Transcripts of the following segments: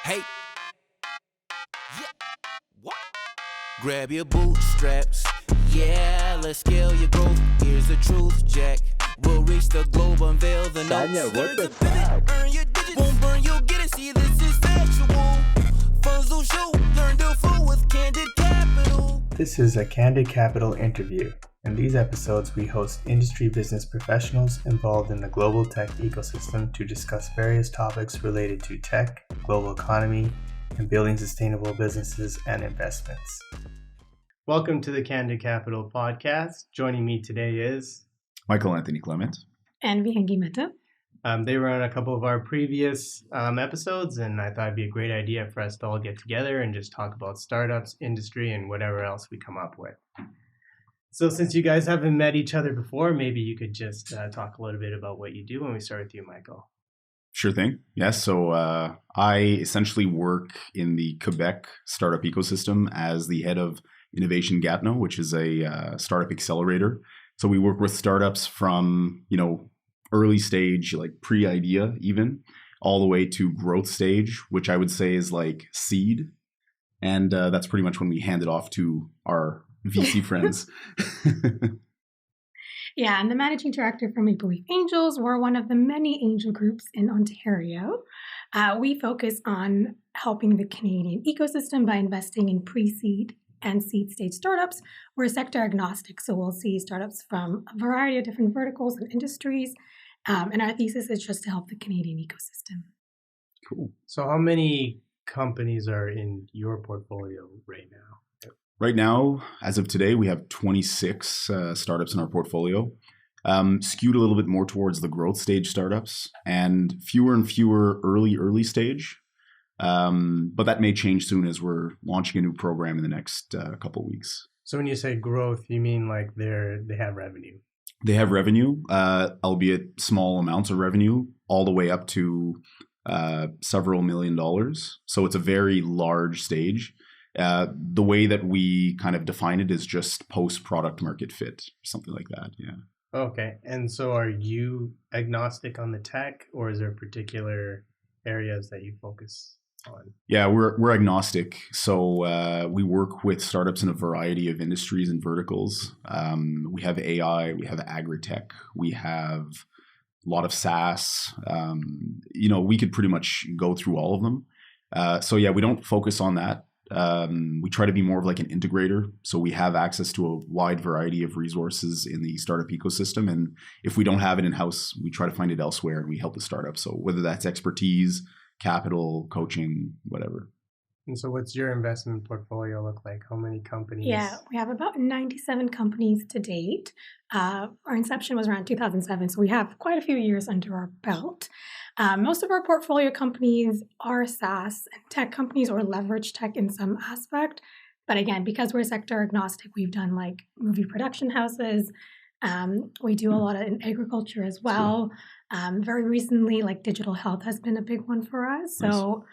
Hey, yeah, what? Grab your bootstraps, yeah, let's scale your growth. Here's the truth, Jack. We'll reach the globe, unveil the notes. What the pivot, earn your digits, won't burn, you'll get it. See, this is factual. Funds will show, learn to flow with Candid Capital. This is a Candid Capital interview. In these episodes, we host industry business professionals involved in the global tech ecosystem to discuss various topics related to tech, global economy, and building sustainable businesses and investments. Welcome to the Candid Capital podcast. Joining me today is Michael Anthony Clement. And Vihangi Mehta. They were on a couple of our previous episodes, and I thought it'd be a great idea for us to all get together and just talk about startups, industry, and whatever else we come up with. So since you guys haven't met each other before, maybe you could just talk a little bit about what you do when we start with you, Michael. Sure thing. Yes. So I essentially work in the Quebec startup ecosystem as the head of Innovation Gatineau, which is a startup accelerator. So we work with startups from, early stage, like pre-idea even, all the way to growth stage, which I would say is like seed. And that's pretty much when we hand it off to our VC friends. Yeah, I'm the managing director for Maple Leaf Angels. We're one of the many angel groups in Ontario. We focus on helping the Canadian ecosystem by investing in pre-seed and seed stage startups. We're sector agnostic, so we'll see startups from a variety of different verticals and industries. And our thesis is just to help the Canadian ecosystem. Cool. So how many companies are in your portfolio right now? Right now, as of today, we have 26 startups in our portfolio, skewed a little bit more towards the growth stage startups and fewer early stage. But that may change soon as we're launching a new program in the next couple of weeks. So when you say growth, you mean like they have revenue? They have revenue, albeit small amounts of revenue, all the way up to several $1 million. So it's a very large stage. The way that we kind of define it is just post-product market fit, something like that, yeah. Okay, and so are you agnostic on the tech, or is there particular areas that you focus on? Yeah, we're agnostic. So we work with startups in a variety of industries and verticals. We have AI, we have agri-tech, we have a lot of SaaS. We could pretty much go through all of them. So yeah, we don't focus on that. We try to be more of like an integrator. So we have access to a wide variety of resources in the startup ecosystem. And if we don't have it in-house, we try to find it elsewhere and we help the startup. So whether that's expertise, capital, coaching, whatever. And so what's your investment portfolio look like? How many companies? Yeah, we have about 97 companies to date. Our inception was around 2007, so we have quite a few years under our belt. Most of our portfolio companies are SaaS and tech companies or leverage tech in some aspect. But again, because we're sector agnostic, we've done like movie production houses. We do a lot in agriculture as well. Very recently, like digital health has been a big one for us. So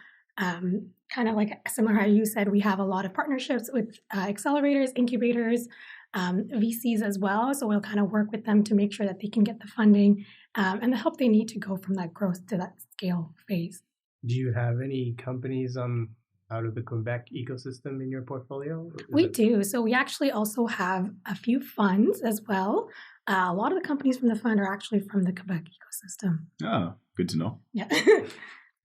kind of like similar how you said, we have a lot of partnerships with accelerators, incubators, VCs as well. So we'll kind of work with them to make sure that they can get the funding and the help they need to go from that growth to that scale phase. Do you have any companies out of the Quebec ecosystem in your portfolio? We do. So we actually also have a few funds as well. A lot of the companies from the fund are actually from the Quebec ecosystem. Oh, good to know. Yeah.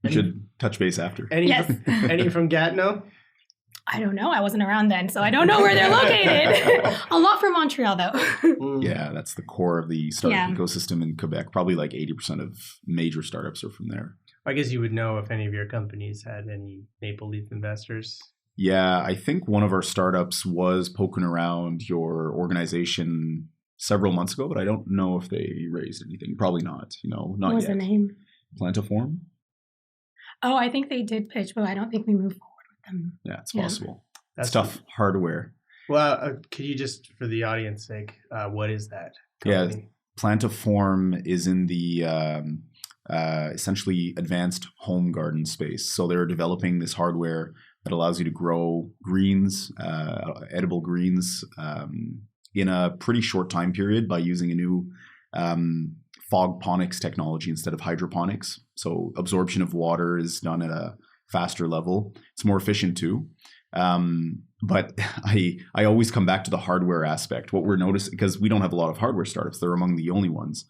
We should touch base after. Any from Gatineau? I don't know. I wasn't around then, so I don't know where they're located. A lot from Montreal, though. Yeah, that's the core of the startup ecosystem in Quebec. Probably like 80% of major startups are from there. I guess you would know if any of your companies had any Maple Leaf investors. Yeah, I think one of our startups was poking around your organization several months ago, but I don't know if they raised anything. Probably not. Not what was yet. the name? Plantiform? Oh, I think they did pitch, but I don't think we moved forward with them. Yeah, it's possible. That's tough hardware. Well, could you just, for the audience sake, what is that company? Yeah, Plantiform is in the essentially advanced home garden space. So they're developing this hardware that allows you to grow greens, edible greens, in a pretty short time period by using a new fogponics technology instead of hydroponics. So absorption of water is done at a faster level. It's more efficient too. But I always come back to the hardware aspect. What we're noticing, because we don't have a lot of hardware startups, they're among the only ones.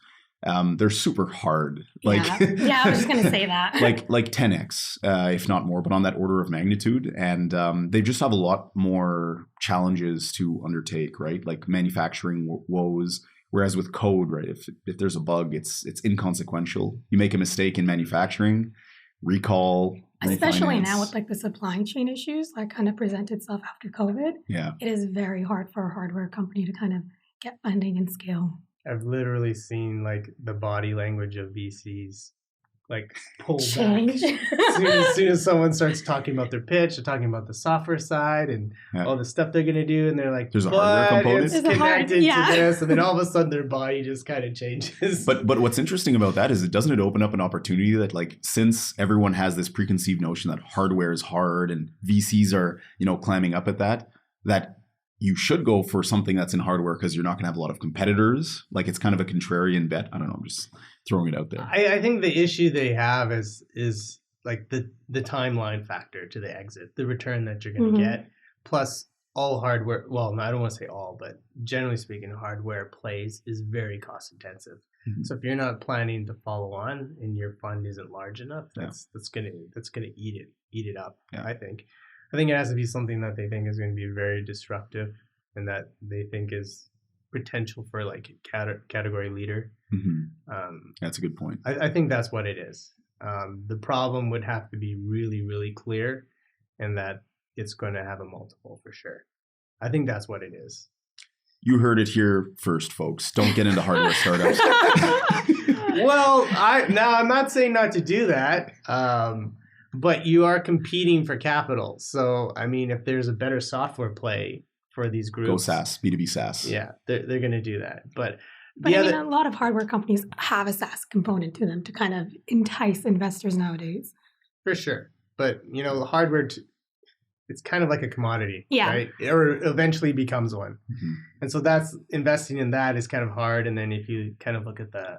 They're super hard. Like, yeah, I was just going to say that. like 10x, if not more, but on that order of magnitude. And they just have a lot more challenges to undertake, right? Like manufacturing woes. Whereas with code, right, if there's a bug, it's inconsequential. You make a mistake in manufacturing, recall. Especially now with like the supply chain issues that kind of present itself after COVID. Yeah. It is very hard for a hardware company to kind of get funding and scale. I've literally seen like the body language of VCs like pull Change. back as soon as someone starts talking about their pitch, they're talking about the software side and all the stuff they're gonna do, and they're like, there's a hardware component. It's connected to this, and then all of a sudden their body just kind of changes. But what's interesting about that is doesn't it open up an opportunity that, like, since everyone has this preconceived notion that hardware is hard and VCs are, clamming up at that you should go for something that's in hardware because you're not going to have a lot of competitors. Like, it's kind of a contrarian bet. I don't know. I'm just throwing it out there. I think the issue they have is like the timeline factor to the exit, the return that you're going to get, plus all hardware. Well, I don't want to say all, but generally speaking, hardware plays is very cost intensive. Mm-hmm. So if you're not planning to follow on and your fund isn't large enough, that's gonna eat it up. Yeah. I think it has to be something that they think is going to be very disruptive and that they think is potential for like category leader. Mm-hmm. That's a good point. I think that's what it is. The problem would have to be really, really clear, and that it's going to have a multiple for sure. I think that's what it is. You heard it here first, folks. Don't get into hardware startups. Well, I'm not saying not to do that. But you are competing for capital. So, I mean, if there's a better software play for these groups. Go SaaS, B2B SaaS. Yeah, they're going to do that. But a lot of hardware companies have a SaaS component to them to kind of entice investors nowadays. For sure. But, hardware, it's kind of like a commodity, right? Or eventually becomes one. Mm-hmm. And so that's investing in that is kind of hard. And then if you kind of look at the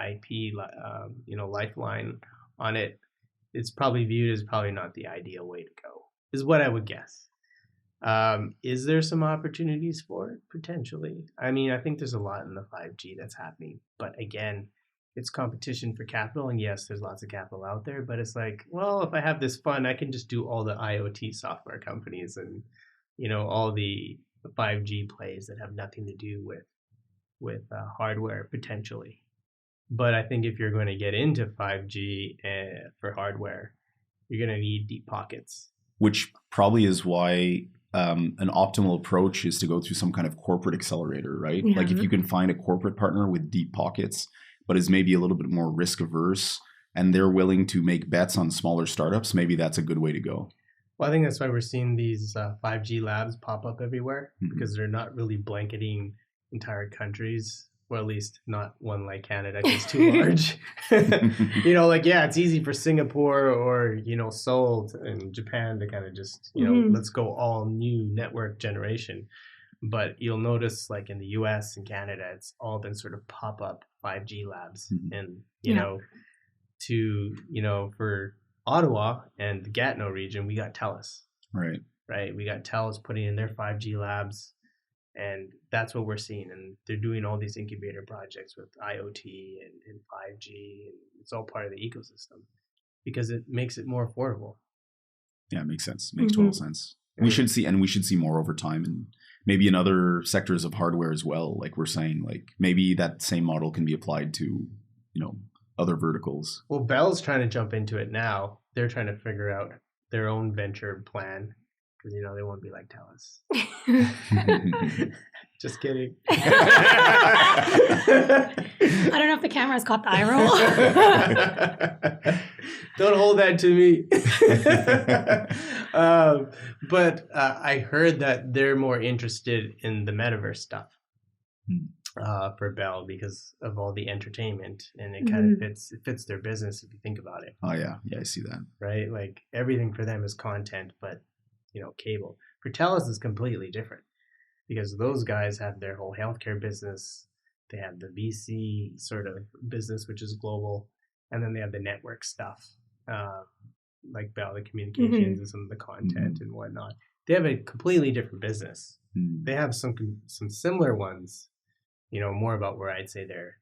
IP, lifeline on it, it's probably viewed as probably not the ideal way to go, is what I would guess. Is there some opportunities for it? Potentially. I mean, I think there's a lot in the 5G that's happening. But again, it's competition for capital. And yes, there's lots of capital out there. But it's like, well, if I have this fund, I can just do all the IoT software companies and, all the 5G plays that have nothing to do with hardware potentially. But I think if you're going to get into 5G for hardware, you're going to need deep pockets. Which probably is why an optimal approach is to go through some kind of corporate accelerator, right? Yeah. Like if you can find a corporate partner with deep pockets, but is maybe a little bit more risk averse, and they're willing to make bets on smaller startups, maybe that's a good way to go. Well, I think that's why we're seeing these 5G labs pop up everywhere, because they're not really blanketing entire countries. Well, at least not one like Canada, because it's too large. It's easy for Singapore or, Seoul and Japan to kind of just, let's go all new network generation. But you'll notice like in the US and Canada, it's all been sort of pop-up 5G labs. And, for Ottawa and the Gatineau region, we got TELUS. Right. We got TELUS putting in their 5G labs. And that's what we're seeing. And they're doing all these incubator projects with IoT and 5G. And it's all part of the ecosystem because it makes it more affordable. Yeah, it makes sense. Makes total sense. We should see more over time, and maybe in other sectors of hardware as well. Like we're saying, like maybe that same model can be applied to, other verticals. Well, Bell's trying to jump into it now. They're trying to figure out their own venture plan. Because, they won't be like TELUS. Just kidding. I don't know if the camera's caught the eye roll. Don't hold that to me. But I heard that they're more interested in the Metaverse stuff for Bell because of all the entertainment. And it kind of fits their business if you think about it. Oh, yeah. Yeah, I see that. Right? Like everything for them is content, but cable. For TELUS is completely different because those guys have their whole healthcare business. They have the VC sort of business, which is global. And then they have the network stuff. like Bell, the communications and some of the content and whatnot. They have a completely different business. They have some similar ones, more about where I'd say their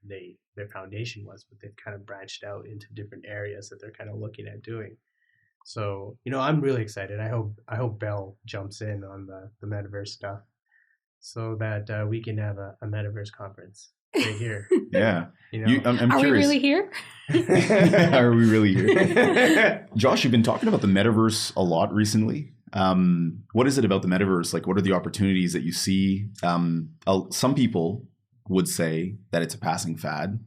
foundation was, but they've kind of branched out into different areas that they're kind of looking at doing. So, I'm really excited. I hope Bell jumps in on the Metaverse stuff so that we can have a Metaverse conference right here. Yeah. I'm Are curious. we really here? Are we really here? Josh, you've been talking about the Metaverse a lot recently. What is it about the Metaverse? Like, what are the opportunities that you see? Some people would say that it's a passing fad.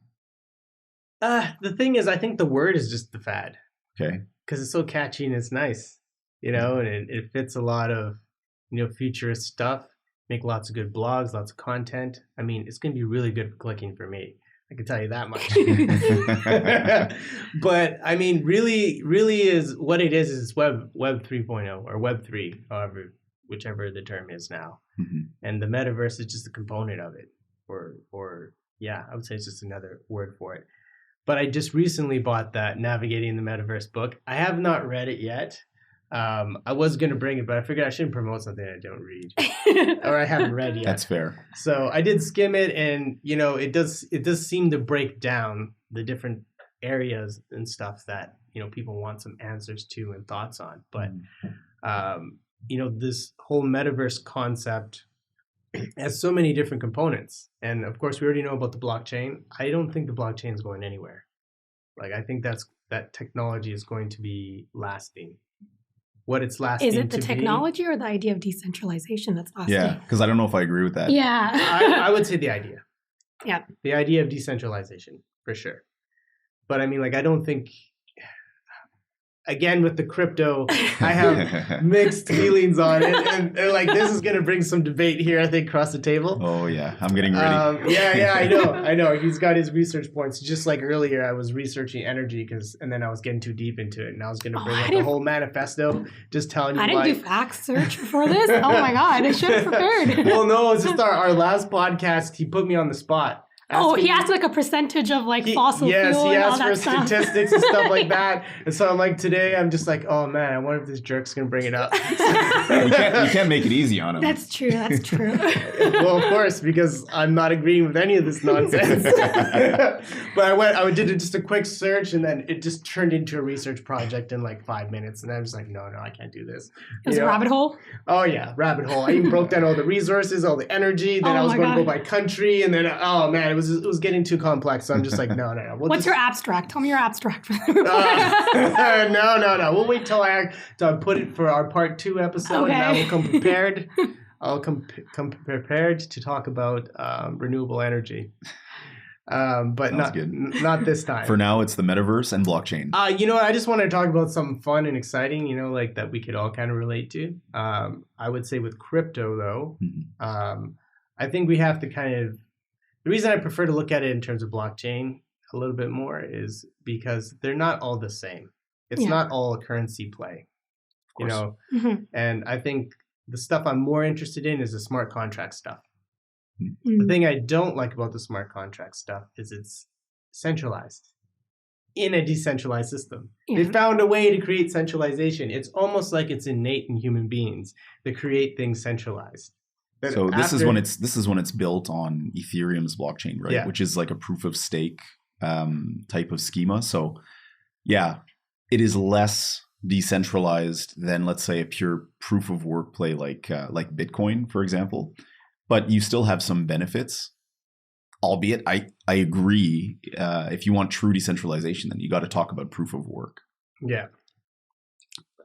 The thing is, I think the word is just the fad. Okay. Because it's so catchy and it's nice, and it fits a lot of, futurist stuff. Make lots of good blogs, lots of content. I mean, it's going to be really good for clicking for me. I can tell you that much. But I mean, really is what it is it's Web 3.0 or Web 3, whichever the term is now. And the Metaverse is just a component of it. Or I would say it's just another word for it. But I just recently bought that Navigating the Metaverse book. I have not read it yet. I was going to bring it, but I figured I shouldn't promote something I don't read or I haven't read yet. That's fair. So I did skim it, and it does seem to break down the different areas and stuff that people want some answers to and thoughts on. But this whole Metaverse concept has so many different components, and of course we already know about the blockchain. I don't think the blockchain is going anywhere. Like, I think that technology is going to be lasting. What it's lasting Is it the to technology or the idea of decentralization that's lasting? Yeah, because I don't know if I agree with that. Yeah. I would say the idea. Yeah. The idea of decentralization, for sure. But I mean, like, I don't think, again, with the crypto, I have mixed feelings on it. And like, this is going to bring some debate here, I think, across the table. Oh, yeah. I'm getting ready. Yeah, I know. He's got his research points. Just like earlier, I was researching energy and then I was getting too deep into it. And I was going to bring up the whole manifesto, just telling you I didn't do fact search before this. Oh, my God. I should have prepared. Well, no, it's just our last podcast. He put me on the spot. He asked like a percentage of like fossil fuel and all that stuff. Yes, he asked for statistics and stuff like that. And so I'm like, today I'm just like, oh man, I wonder if this jerk's going to bring it up. You can't make it easy on him. That's true. Well, of course, because I'm not agreeing with any of this nonsense. But I did just a quick search, and then it just turned into a research project in like 5 minutes. And I was like, no, I can't do this. It was a rabbit hole? Oh yeah, rabbit hole. I even broke down all the resources, all the energy. Then I was going to go by country, and then, oh man, it was getting too complex. So I'm just like, no. What's your abstract? Tell me your abstract for the report. No. We'll wait till I put it for our part 2 episode, okay. And I will come prepared. I'll come prepared to talk about renewable energy. But not this time. For now, it's the Metaverse and blockchain. I just want to talk about something fun and exciting, like that we could all kind of relate to. I would say with crypto, though, I think we have to kind of. The reason I prefer to look at it in terms of blockchain a little bit more is because they're not all the same. It's not all a currency play, And I think the stuff I'm more interested in is the smart contract stuff. The thing I don't like about the smart contract stuff is it's centralized in a decentralized system. They found a way to create centralization. It's almost like it's innate in human beings to create things centralized. So this is when it's built on Ethereum's blockchain, right? Yeah. Which is like a proof of stake type of schema. So yeah, it is less decentralized than, let's say, a pure proof of work play like Bitcoin, for example. But you still have some benefits, albeit I agree. If you want true decentralization, then you got to talk about proof of work. Yeah.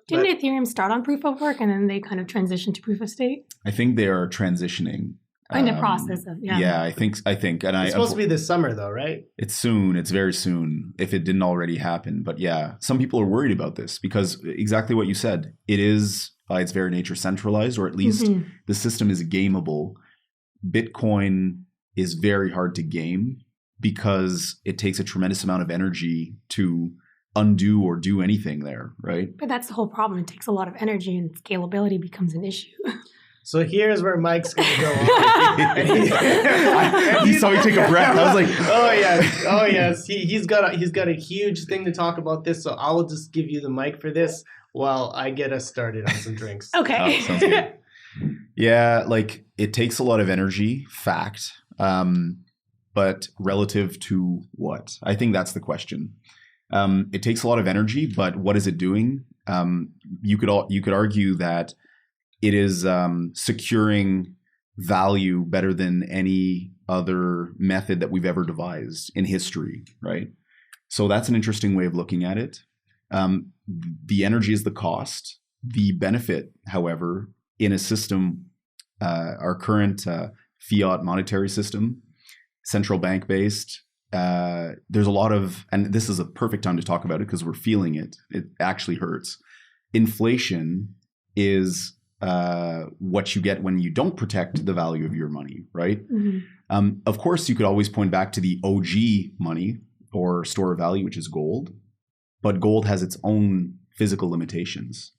Didn't Ethereum start on proof of work and then they kind of transitioned to proof of stake? I think they are transitioning. In the process of, Yeah, I think. And it's supposed to be this summer, though, right? It's soon. It's very soon, if it didn't already happen. But yeah, some people are worried about this because exactly what you said. It is, by its very nature, centralized, or at least the system is gameable. Bitcoin is very hard to game because it takes a tremendous amount of energy to undo or do anything there, right? But that's the whole problem. It takes a lot of energy and scalability becomes an issue. So here's where Mike's going to go on. You saw me take a breath. I was like, oh yes. He's got a huge thing to talk about this. So I will just give you the mic for this while I get us started on some drinks. Okay. Oh, sounds good. Yeah, like it takes a lot of energy, fact. But relative to what? I think that's the question. It takes a lot of energy, but what is it doing? You could argue that it is securing value better than any other method that we've ever devised in history, right? So that's an interesting way of looking at it. The energy is the cost. The benefit, however, in a system, our current fiat monetary system, central bank based, there's a lot of, and this is a perfect time to talk about it because we're feeling it. It actually hurts. Inflation is what you get when you don't protect the value of your money, right? Mm-hmm. Of course, you could always point back to the OG money or store of value, which is gold. But gold has its own physical limitations.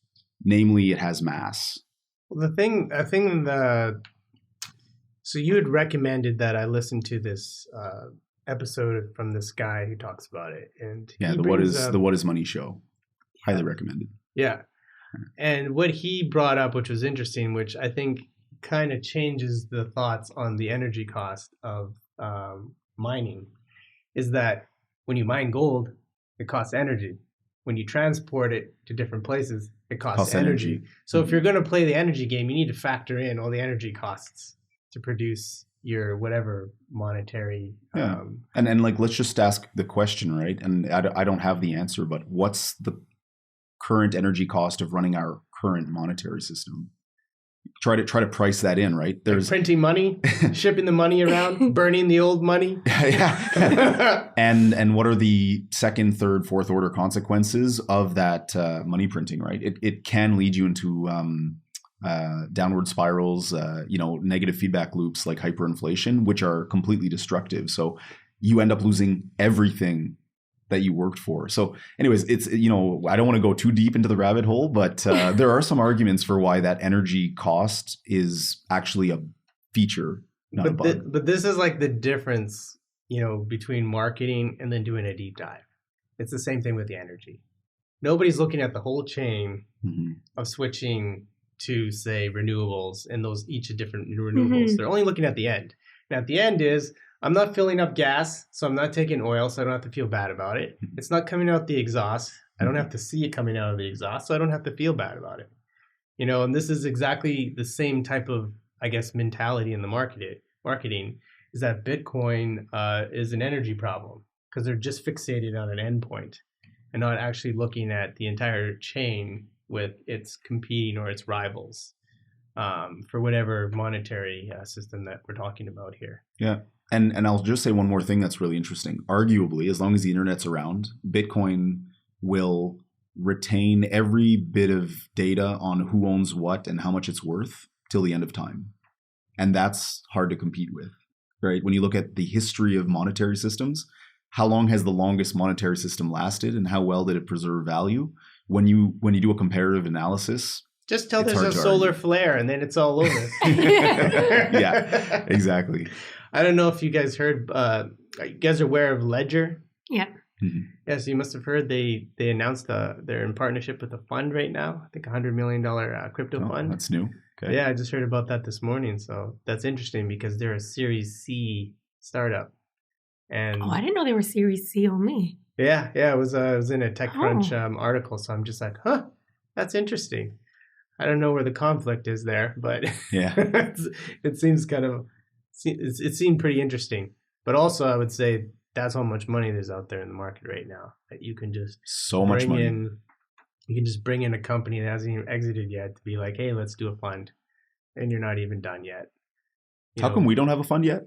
Namely, it has mass. Well, so you had recommended that I listen to this episode from this guy who talks about it, and the What Is Money show. Highly recommended. Yeah, and what he brought up, which was interesting, which I think kind of changes the thoughts on the energy cost of mining, is that when you mine gold, it costs energy. When you transport it to different places, it costs energy. So if you're going to play the energy game, you need to factor in all the energy costs to produce your whatever monetary. And like, let's just ask the question, right? And I don't have the answer, but what's the current energy cost of running our current monetary system? Try to price that in, right? There's like printing money, shipping the money around, burning the old money. Yeah. and what are the second, third, fourth order consequences of that money printing, right? It can lead you into downward spirals, negative feedback loops like hyperinflation, which are completely destructive. So you end up losing everything that you worked for. So anyways, it's, I don't want to go too deep into the rabbit hole, but there are some arguments for why that energy cost is actually a feature, not a bug. But this is like the difference, between marketing and then doing a deep dive. It's the same thing with the energy. Nobody's looking at the whole chain of switching to, say, renewables and those each of different renewables. They're only looking at the end. And at the end is, I'm not filling up gas, so I'm not taking oil, so I don't have to feel bad about it. It's not coming out the exhaust. I don't have to see it coming out of the exhaust, so I don't have to feel bad about it. And this is exactly the same type of, I guess, mentality in the marketing is that Bitcoin is an energy problem because they're just fixated on an endpoint and not actually looking at the entire chain with its competing or its rivals for whatever monetary system that we're talking about here. Yeah. And I'll just say one more thing that's really interesting. Arguably, as long as the internet's around, Bitcoin will retain every bit of data on who owns what and how much it's worth till the end of time. And that's hard to compete with, right? When you look at the history of monetary systems, how long has the longest monetary system lasted and how well did it preserve value? When you do a comparative analysis, just tell there's a solar flare and then it's all over. Yeah, exactly. I don't know if you guys heard, you guys are aware of Ledger? Yeah. Mm-hmm. Yeah, so you must have heard they announced they're in partnership with a fund right now. I think $100 million crypto fund. That's new. Okay. Yeah, I just heard about that this morning. So that's interesting because they're a Series C startup. And I didn't know they were Series C only. Yeah, it was in a TechCrunch article. So I'm just like, that's interesting. I don't know where the conflict is there, but yeah, it seems it seemed pretty interesting. But also, I would say that's how much money there's out there in the market right now that you can just You can just bring in a company that hasn't even exited yet to be like, hey, let's do a fund, and you're not even done yet. How come we don't have a fund yet?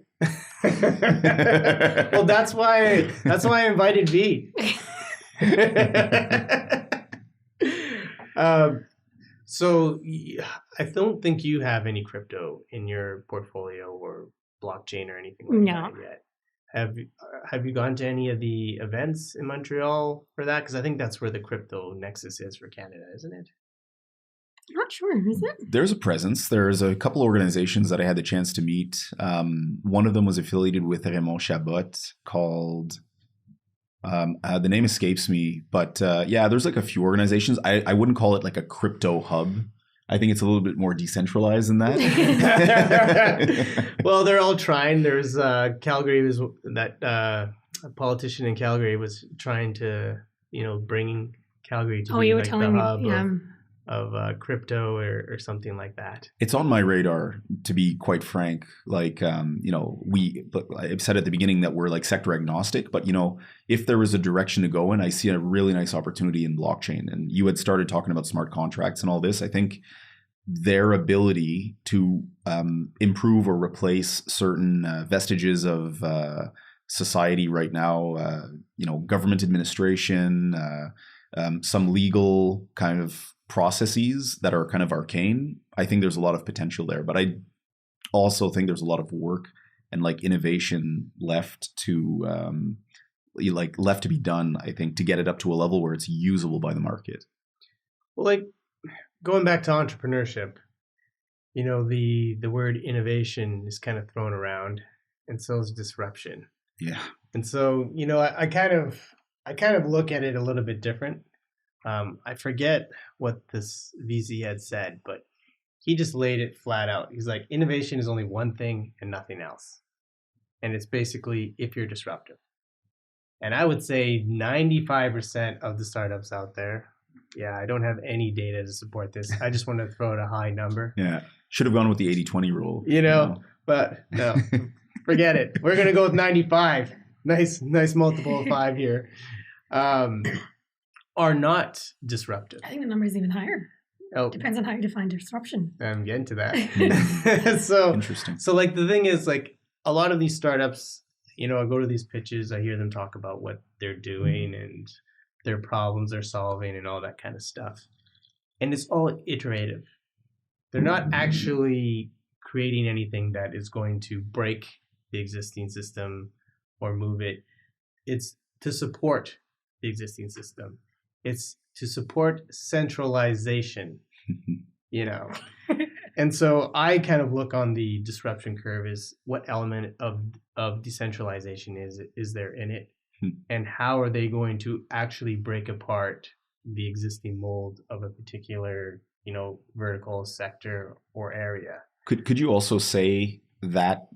Well, that's why I invited V. So I don't think you have any crypto in your portfolio or blockchain or anything like that yet. Have you gone to any of the events in Montreal for that? Because I think that's where the crypto nexus is for Canada, isn't it? Not sure, is it? There's a presence. There's a couple organizations that I had the chance to meet. One of them was affiliated with Raymond Chabot called, the name escapes me, but there's like a few organizations. I wouldn't call it like a crypto hub. I think it's a little bit more decentralized than that. Well, they're all trying. There's Calgary was that a politician in Calgary was trying to, bring Calgary to be you were like telling the me, hub yeah. of crypto or something like that. It's on my radar, to be quite frank. Like, I've said at the beginning that we're like sector agnostic, but if there was a direction to go in, I see a really nice opportunity in blockchain. And you had started talking about smart contracts and all this. I think their ability to improve or replace certain vestiges of society right now, government administration, some legal kind of processes that are kind of arcane. I think there's a lot of potential there, but I also think there's a lot of work and like innovation left to be done, I think, to get it up to a level where it's usable by the market. Well, like going back to entrepreneurship, the word innovation is kind of thrown around, and so is disruption. Yeah. And so, I kind of look at it a little bit different. I forget what this VC had said, but he just laid it flat out. He's like, innovation is only one thing and nothing else. And it's basically if you're disruptive. And I would say 95% of the startups out there, I don't have any data to support this. I just want to throw out a high number. Yeah. Should have gone with the 80-20 rule. But no, forget it. We're going to go with 95. Nice multiple of 5 here. Are not disruptive. I think the number is even higher. Oh, Depends on how you define disruption. I'm getting to that. So interesting. So like the thing is, like a lot of these startups, I go to these pitches, I hear them talk about what they're doing and their problems they're solving and all that kind of stuff. And it's all iterative. They're not actually creating anything that is going to break the existing system or move it. It's to support the existing system. It's to support centralization, And so I kind of look on the disruption curve as what element of decentralization is there in it, and how are they going to actually break apart the existing mold of a particular, vertical sector or area. Could you also say that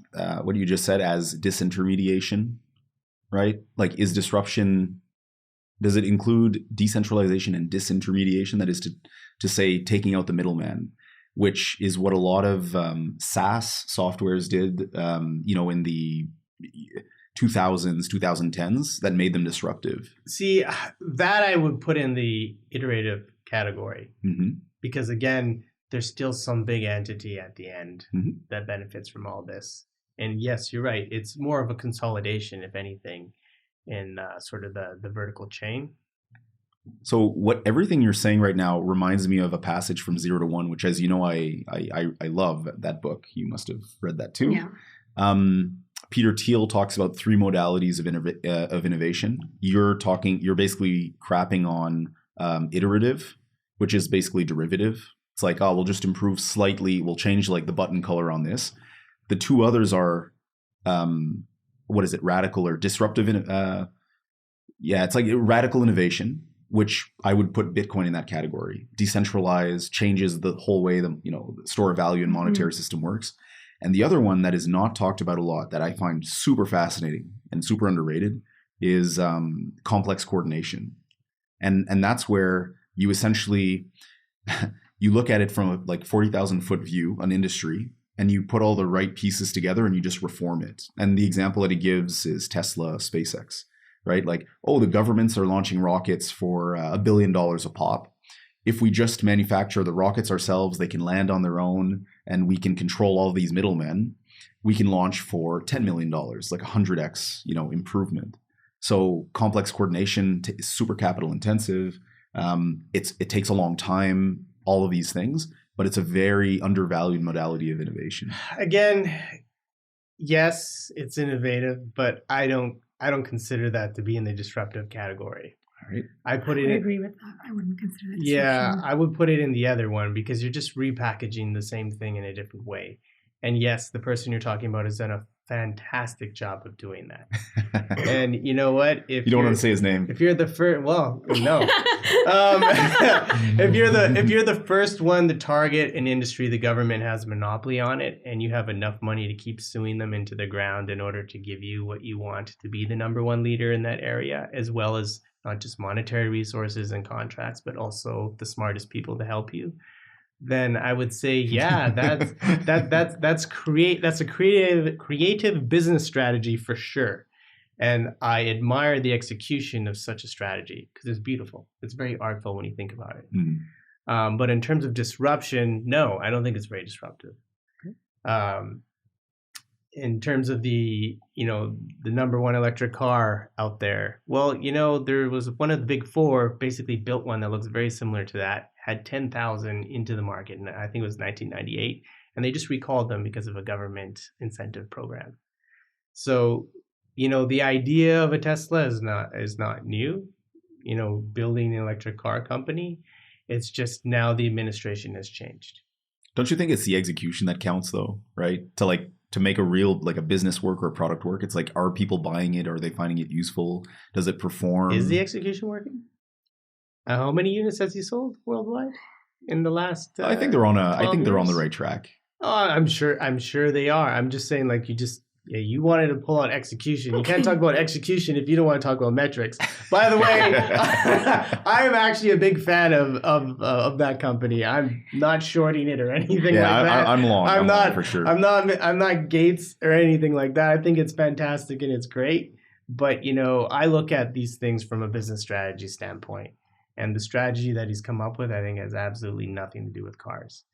what you just said as disintermediation, right? Like, is disruption, does it include decentralization and disintermediation? That is to say, taking out the middleman, which is what a lot of SaaS softwares did, in the 2000s, 2010s, that made them disruptive. See, that I would put in the iterative category, because again, there's still some big entity at the end that benefits from all this. And yes, you're right. It's more of a consolidation, if anything, in sort of the vertical chain. So everything you're saying right now reminds me of a passage from 0 to 1, which, as you know, I love that book. You must have read that too. Yeah. Peter Thiel talks about 3 modalities of innovation. You're basically crapping on iterative, which is basically derivative. It's like, we'll just improve slightly. We'll change like the button color on this. The 2 others are, radical or disruptive? It's like radical innovation, which I would put Bitcoin in that category. Decentralized, changes the whole way the store of value and monetary system works. And the other one that is not talked about a lot, that I find super fascinating and super underrated, is complex coordination. And that's where you essentially you look at it from a 40,000 foot view, an industry, and you put all the right pieces together and you just reform it. And the example that he gives is Tesla, SpaceX, right? Like, the governments are launching rockets for $1 billion a pop. If we just manufacture the rockets ourselves, they can land on their own, and we can control all these middlemen, we can launch for $10 million, like 100x, improvement. So complex coordination is super capital intensive. It takes a long time, all of these things, but it's a very undervalued modality of innovation. Again, yes, it's innovative, but I don't consider that to be in the disruptive category. All right. I put I it in, agree with that. I wouldn't consider that yeah, disruption. I would put it in the other one because you're just repackaging the same thing in a different way. And yes, the person you're talking about has done a fantastic job of doing that. And you know what? If You don't you're- want to say his name. If you're the first, well, no. If you're the first one to target an industry, the government has a monopoly on it, and you have enough money to keep suing them into the ground in order to give you what you want to be the number one leader in that area, as well as not just monetary resources and contracts, but also the smartest people to help you, then I would say, yeah, that's a creative business strategy for sure. And I admire the execution of such a strategy because it's beautiful. It's very artful when you think about it. But in terms of disruption, no, I don't think it's very disruptive. In terms of the number one electric car out there, well, there was one of the big four basically built one that looks very similar to that, had 10,000 into the market, and I think it was 1998, and they just recalled them because of a government incentive program. So, the idea of a Tesla is not new. Building an electric car company, it's just now the administration has changed. Don't you think it's the execution that counts, though, right? To make a real, like, a business work or a product work, it's like, are people buying it? Are they finding it useful? Does it perform? Is the execution working? How many units has he sold worldwide in the last? I think they're on years? the right track. Oh, I'm sure they are. I'm just saying, like, you wanted to pull out execution. You can't talk about execution if you don't want to talk about metrics. By the way, I am actually a big fan of that company. I'm not shorting it or anything like that. I'm long. I'm not long for sure. I'm not Gates or anything like that. I think it's fantastic and it's great. But I look at these things from a business strategy standpoint, and the strategy that he's come up with, I think, has absolutely nothing to do with cars.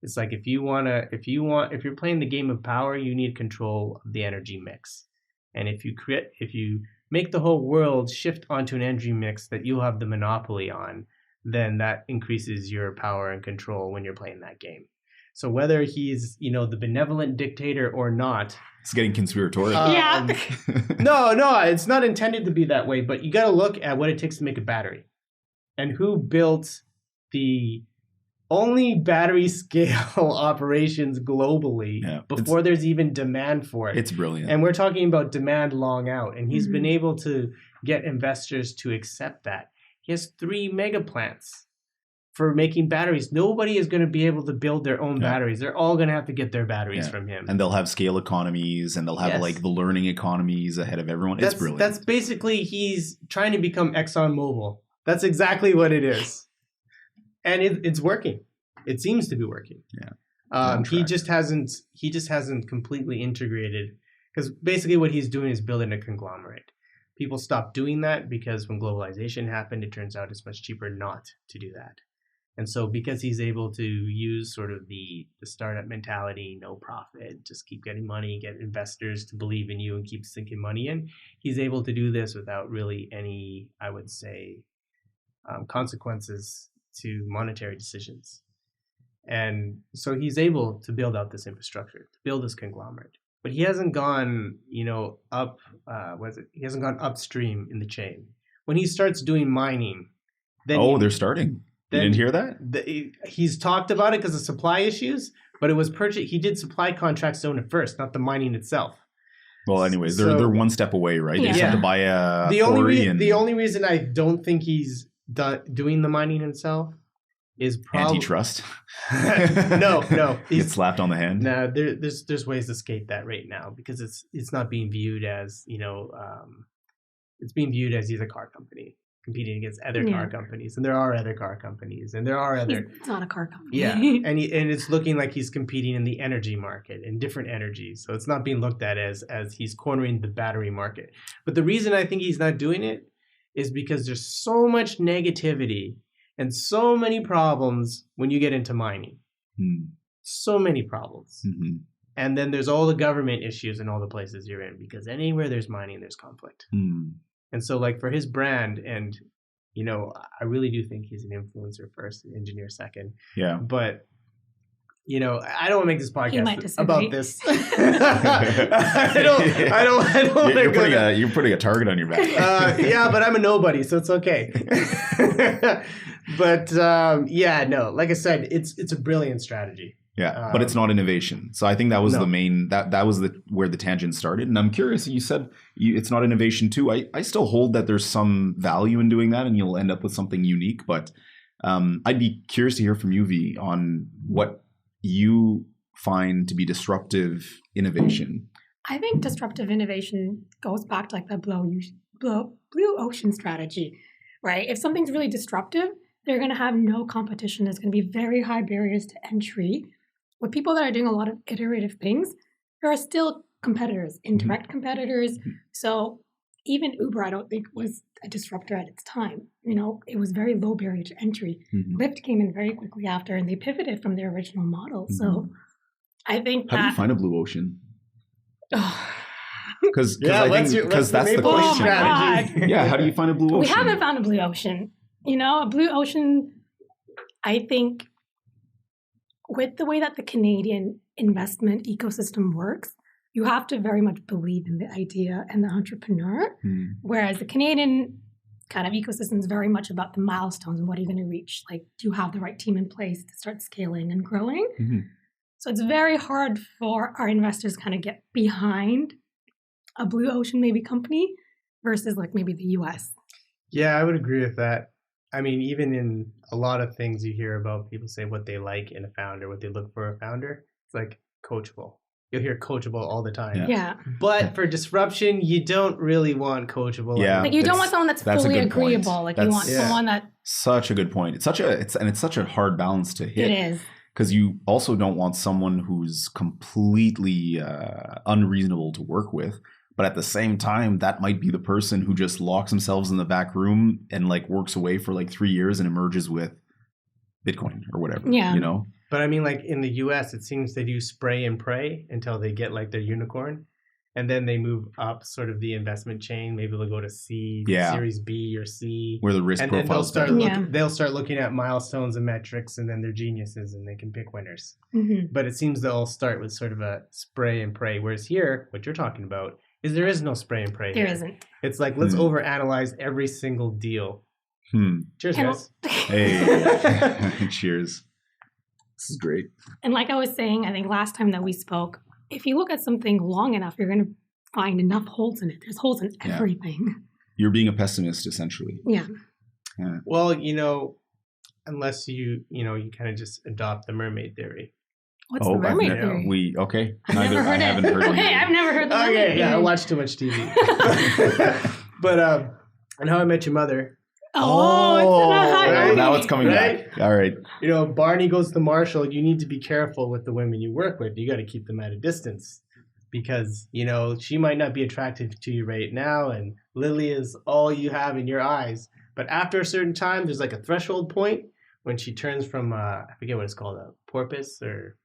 It's like if you're playing the game of power, you need control of the energy mix. And if you make the whole world shift onto an energy mix that you'll have the monopoly on, then that increases your power and control when you're playing that game. So whether he's, the benevolent dictator or not, it's getting conspiratorial. No, it's not intended to be that way, but you got to look at what it takes to make a battery and who built the only battery scale operations globally before there's even demand for it. It's brilliant. And we're talking about demand long out. And he's been able to get investors to accept that. He has 3 mega plants for making batteries. Nobody is going to be able to build their own batteries. They're all going to have to get their batteries from him. And they'll have scale economies, and they'll have like the learning economies ahead of everyone. It's brilliant. That's basically, he's trying to become ExxonMobil. That's exactly what it is. And it's working. It seems to be working. Yeah. He just hasn't completely integrated, because basically what he's doing is building a conglomerate. People stopped doing that because when globalization happened, it turns out it's much cheaper not to do that. And so because he's able to use sort of the startup mentality, no profit, just keep getting money, get investors to believe in you and keep sinking money in, he's able to do this without really any, I would say, consequences to monetary decisions. And so he's able to build out this infrastructure, to build this conglomerate. But he hasn't gone, he hasn't gone upstream in the chain. When he starts doing mining, then they're starting. You didn't hear that? He's talked about it because of supply issues, but it was purchased. He did supply contracts to own it first, not the mining itself. Well, anyways, they're one step away, right? They just have to buy a quarry. The only reason I don't think he's doing the mining himself is probably antitrust. No, Get slapped on the hand. No, there's ways to escape that right now because it's not being viewed as it's being viewed as he's a car company competing against other car companies, and there are other car companies, and there are other. It's not a car company. Yeah, and it's looking like he's competing in the energy market in different energies, so it's not being looked at as he's cornering the battery market. But the reason I think he's not doing it is because there's so much negativity and so many problems when you get into mining. So many problems. Mm-hmm. And then there's all the government issues in all the places you're in, because anywhere there's mining, there's conflict. And so like for his brand, and, I really do think he's an influencer first, an engineer second. Yeah. But I don't want to make this podcast disagree. about this. I don't. You're putting a target on your back. Yeah, but I'm a nobody, so it's okay. But like I said, it's a brilliant strategy. Yeah, but it's not innovation. So I think that was the main that was where the tangent started. And I'm curious. You said it's not innovation too. I still hold that there's some value in doing that, and you'll end up with something unique. But I'd be curious to hear from you, V, on what you find to be disruptive innovation. I think disruptive innovation goes back to like the blue ocean strategy, right? If something's really disruptive, they're going to have no competition. There's going to be very high barriers to entry. With people that are doing a lot of iterative things, there are still competitors, indirect competitors. So even Uber, I don't think was a disruptor at its time. It was very low barrier to entry. Lyft came in very quickly after, and they pivoted from their original model. So I think How do you find a blue ocean? Because that's the question. Yeah, how do you find a blue ocean? We haven't found a blue ocean. A blue ocean, I think, with the way that the Canadian investment ecosystem works, you have to very much believe in the idea and the entrepreneur, whereas the Canadian kind of ecosystem is very much about the milestones and what are you going to reach. Like, do you have the right team in place to start scaling and growing? So it's very hard for our investors kind of get behind a blue ocean maybe company versus like maybe the US. Yeah, I would agree with that. I mean, even in a lot of things you hear about people say what they like in a founder, what they look for a founder, it's like coachable. You'll hear coachable all the time. Yeah. But for disruption, you don't really want coachable. Yeah. Like you don't want someone that's fully agreeable. Point. Like that's, you want someone that. Such a good point. It's such a hard balance to hit. It is. Because you also don't want someone who's completely unreasonable to work with. But at the same time, that might be the person who just locks themselves in the back room and like works away for like 3 years and emerges with Bitcoin or whatever. Yeah. But I mean, like in the US, it seems they do spray and pray until they get like their unicorn. And then they move up sort of the investment chain. Maybe they'll go to C, Series B or C. Where the risk profile they'll start looking at milestones and metrics, and then they're geniuses and they can pick winners. But it seems they'll start with sort of a spray and pray. Whereas here, what you're talking about is there is no spray and pray. There isn't. It's like, let's overanalyze every single deal. Cheers, guys. Hey. Cheers. This is great. And like I was saying, I think last time that we spoke, if you look at something long enough, you're going to find enough holes in it. There's holes in everything. You're being a pessimist, essentially. Yeah. Well, unless you kind of just adopt the mermaid theory. What's the mermaid theory? I haven't heard it. Okay, I've never heard the mermaid theory. Yeah, I watch too much TV. But and How I Met Your Mother. Now it's coming back. All right. Barney goes to Marshall. You need to be careful with the women you work with. You got to keep them at a distance because, she might not be attractive to you right now. And Lily is all you have in your eyes. But after a certain time, there's like a threshold point when she turns from, I forget what it's called, a porpoise or...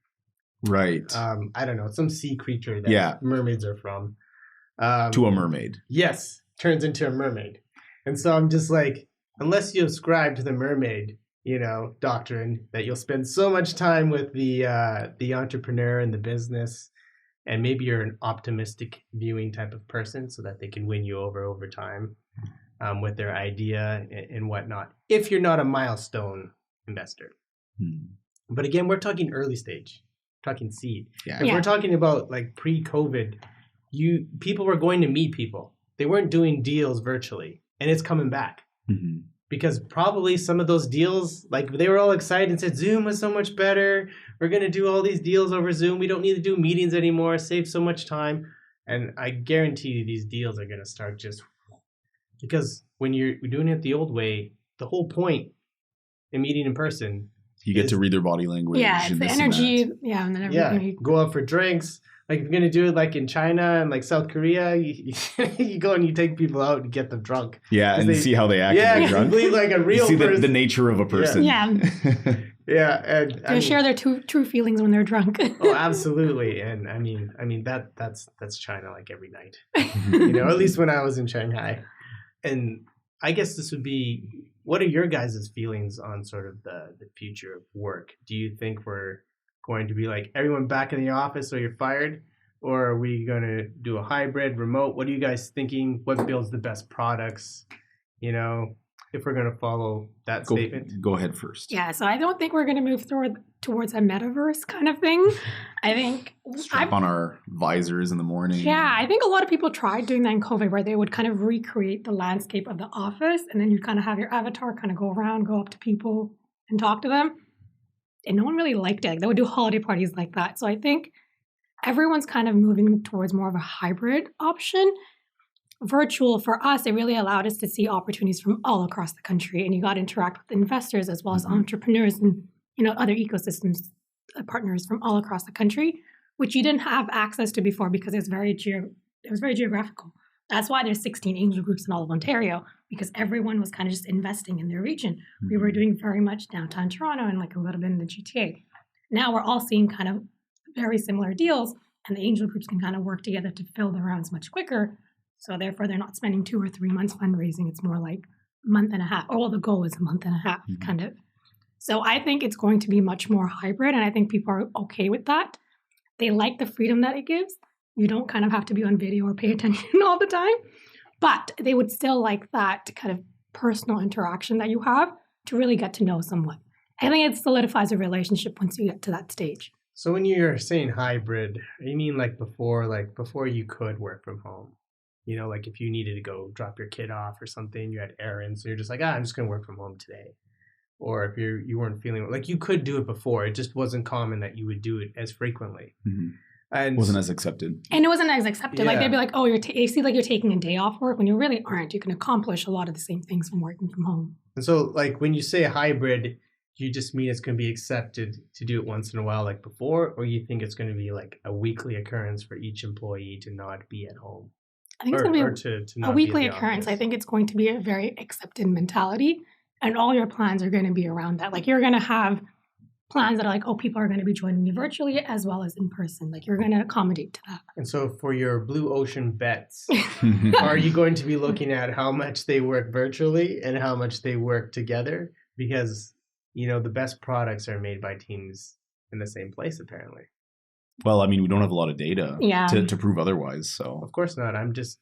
Right. I don't know, some sea creature that mermaids are from. To a mermaid. Yes. Turns into a mermaid. And so I'm just like, unless you ascribe to the mermaid, doctrine, that you'll spend so much time with the entrepreneur and the business, and maybe you're an optimistic viewing type of person so that they can win you over time with their idea and whatnot, if you're not a milestone investor. But again, we're talking early stage, talking seed. If we're talking about like pre-COVID, people were going to meet people. They weren't doing deals virtually, and it's coming back. Because probably some of those deals, like they were all excited and said, Zoom was so much better. We're going to do all these deals over Zoom. We don't need to do meetings anymore. Save so much time. And I guarantee you these deals are going to start just because when you're doing it the old way, the whole point in meeting in person, you get to read their body language. Yeah, it's the energy. Yeah, and then everything. Go out for drinks. Like if you're gonna do it like in China and like South Korea, you go and you take people out and get them drunk. Yeah, and see how they act. Yeah, drunk. Like a real see person. The nature of a person. Yeah. And they share their true feelings when they're drunk. Oh, absolutely. And I mean that's China like every night. At least when I was in Shanghai. And I guess this would be, what are your guys' feelings on sort of the future of work? Do you think we're going to be like everyone back in the office or you're fired? Or are we going to do a hybrid, remote? What are you guys thinking? What builds the best products? You know, if we're going to follow that statement. Go ahead first. Yeah, so I don't think we're going to move towards a metaverse kind of thing. I think Strap on our visors in the morning. Yeah, I think a lot of people tried doing that in COVID, where they would kind of recreate the landscape of the office, and then you'd kind of have your avatar kind of go around, go up to people and talk to them. And no one really liked it. Like, they would do holiday parties like that. So I think everyone's kind of moving towards more of a hybrid option. Virtual, for us, it really allowed us to see opportunities from all across the country, and you got to interact with investors as well as entrepreneurs and, you know, other ecosystems partners from all across the country, which you didn't have access to before because it was very geographical. That's why there's 16 angel groups in all of Ontario, because everyone was kind of just investing in their region. We were doing very much downtown Toronto and like a little bit in the GTA. Now we're all seeing kind of very similar deals, and the angel groups can kind of work together to fill the rounds much quicker. So therefore, they're not spending 2 or 3 months fundraising. It's more like a month and a half. Or, well, the goal is a month and a half, kind of. So I think it's going to be much more hybrid, and I think people are okay with that. They like the freedom that it gives. You don't kind of have to be on video or pay attention all the time. But they would still like that kind of personal interaction that you have to really get to know someone. I think it solidifies a relationship once you get to that stage. So when you're saying hybrid, you mean like before you could work from home? You know, like if you needed to go drop your kid off or something, you had errands, so you're just like, I'm just going to work from home today. Or if you weren't feeling like you could do it before, it just wasn't common that you would do it as frequently. And it wasn't as accepted. And it wasn't as accepted. Like they'd be like, oh, you see like you're taking a day off work when you really aren't. You can accomplish a lot of the same things from working from home. And so like when you say hybrid, you just mean it's going to be accepted to do it once in a while like before, or you think it's going to be like a weekly occurrence for each employee to not be at home? I think it's going to be a weekly occurrence. I think it's going to be a very accepted mentality, and all your plans are going to be around that. Like you're going to have plans that are like, oh, people are going to be joining me virtually as well as in person. Like you're going to accommodate to that. And so for your blue ocean bets, are you going to be looking at how much they work virtually and how much they work together? Because, you know, the best products are made by teams in the same place, apparently. Well, I mean, we don't have a lot of data to prove otherwise. So of course not. I'm just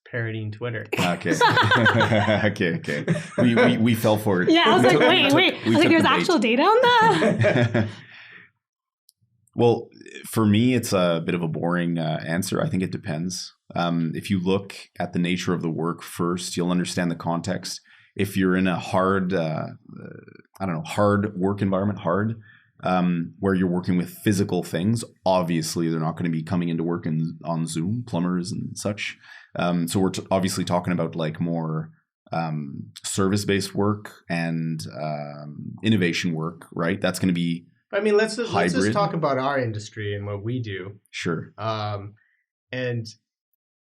parroting Twitter. Okay. okay. We fell for it. Yeah, I was like, wait. I was like, there's actual data on that? Well, for me, it's a bit of a boring answer. I think it depends. If you look at the nature of the work first, you'll understand the context. If you're in a hard work environment, where you're working with physical things, obviously they're not going to be coming into work on Zoom, plumbers and such. So we're obviously talking about like more service-based work and innovation work, right? That's going to be I mean, let's just talk about our industry and what we do. Sure. And,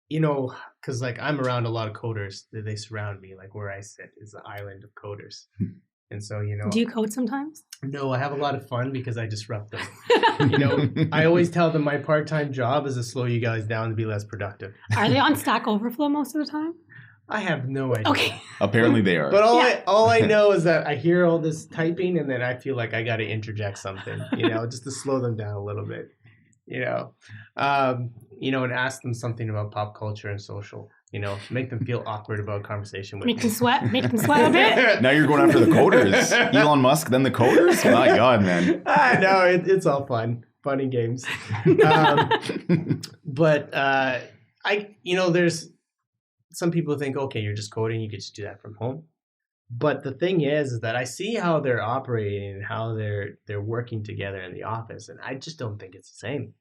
you know, because like I'm around a lot of coders. They surround me. Like where I sit is the island of coders. And so, you know. Do you code sometimes? No, I have a lot of fun because I disrupt them. You know, I always tell them my part-time job is to slow you guys down to be less productive. Are they on Stack Overflow most of the time? I have no idea. Okay. Apparently they are. But all I know is that I hear all this typing and then I feel like I got to interject something, you know, just to slow them down a little bit, you know, and ask them something about pop culture and social. You know, make them feel awkward about conversation with Make them sweat a bit. Now you're going after the coders. Elon Musk, then the coders? My God, man. No, it's all fun and games. But there's some people think, okay, you're just coding, you could just do that from home. But the thing is that I see how they're operating and how they're working together in the office, and I just don't think it's the same.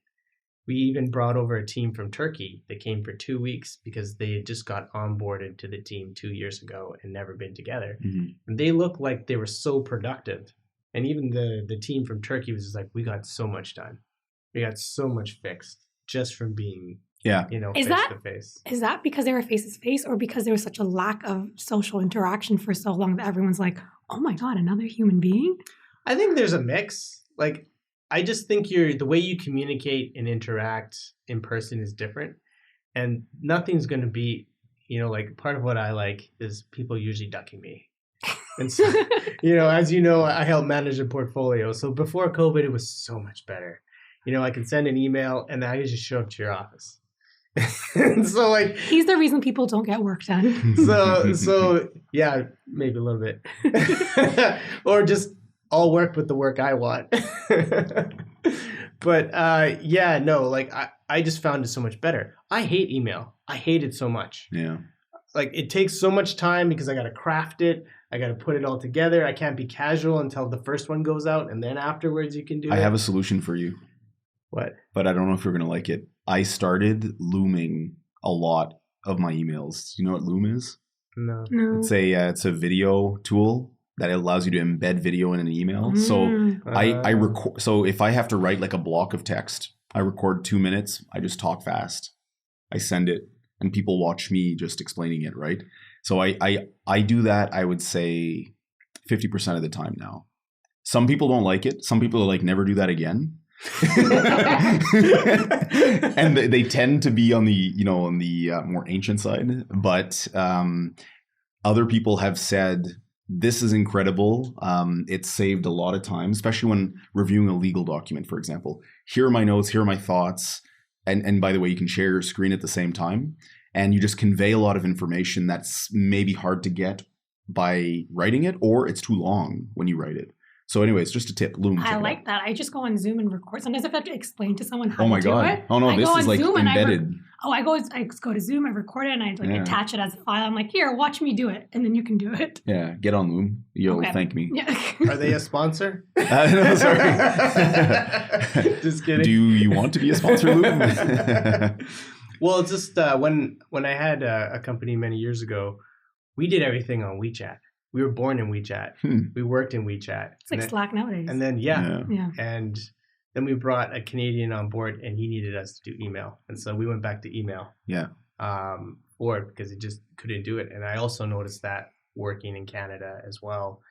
We even brought over a team from Turkey that came for 2 weeks because they had just got onboarded to the team 2 years ago and never been together. Mm-hmm. And they looked like they were so productive. And even the team from Turkey was just like, we got so much done. We got so much fixed just from being, face to face. Is that because they were face to face or because there was such a lack of social interaction for so long that everyone's like, oh my God, another human being? I think there's a mix. Like, I just think the way you communicate and interact in person is different, and nothing's going to be, like part of what I like is people usually ducking me. And so, as you know, I help manage a portfolio. So before COVID, it was so much better. I can send an email and I just show up to your office. And so like he's the reason people don't get work done. So yeah, maybe a little bit. Or just I'll work with the work I want. But I just found it so much better. I hate email. I hate it so much. Yeah. Like it takes so much time because I got to craft it. I got to put it all together. I can't be casual until the first one goes out, and then afterwards you can do it. I have a solution for you. What? But I don't know if you're going to like it. I started looming a lot of my emails. Do you know what Loom is? No. It's a video tool that allows you to embed video in an email. So I record. So if I have to write like a block of text, I record 2 minutes. I just talk fast. I send it, and people watch me just explaining it. Right. So I do that. I would say 50% of the time now. Some people don't like it. Some people are like, never do that again. And they tend to be on the more ancient side, but other people have said this is incredible. It's saved a lot of time, especially when reviewing a legal document, for example. Here are my notes, here are my thoughts, and by the way, you can share your screen at the same time, and you just convey a lot of information that's maybe hard to get by writing it, or it's too long when you write it. So anyways, just a tip. Loom. I like that. I just go on Zoom and record. Sometimes if I have to explain to someone how Oh my to do God. it. Oh no, I this go is on like Zoom and embedded. I go to Zoom, I record it, and I attach it as a file. I'm like, here, watch me do it, and then you can do it. Yeah, get on Loom. You'll thank me. Yeah. Are they a sponsor? No, sorry. Just kidding. Do you want to be a sponsor, Loom? Well, it's just when I had a company many years ago, we did everything on WeChat. We were born in WeChat. We worked in WeChat. It's like Slack nowadays. And then Yeah. And then we brought a Canadian on board, and he needed us to do email, and so we went back to email. Yeah. For it because it just couldn't do it. And I also noticed that working in Canada as well,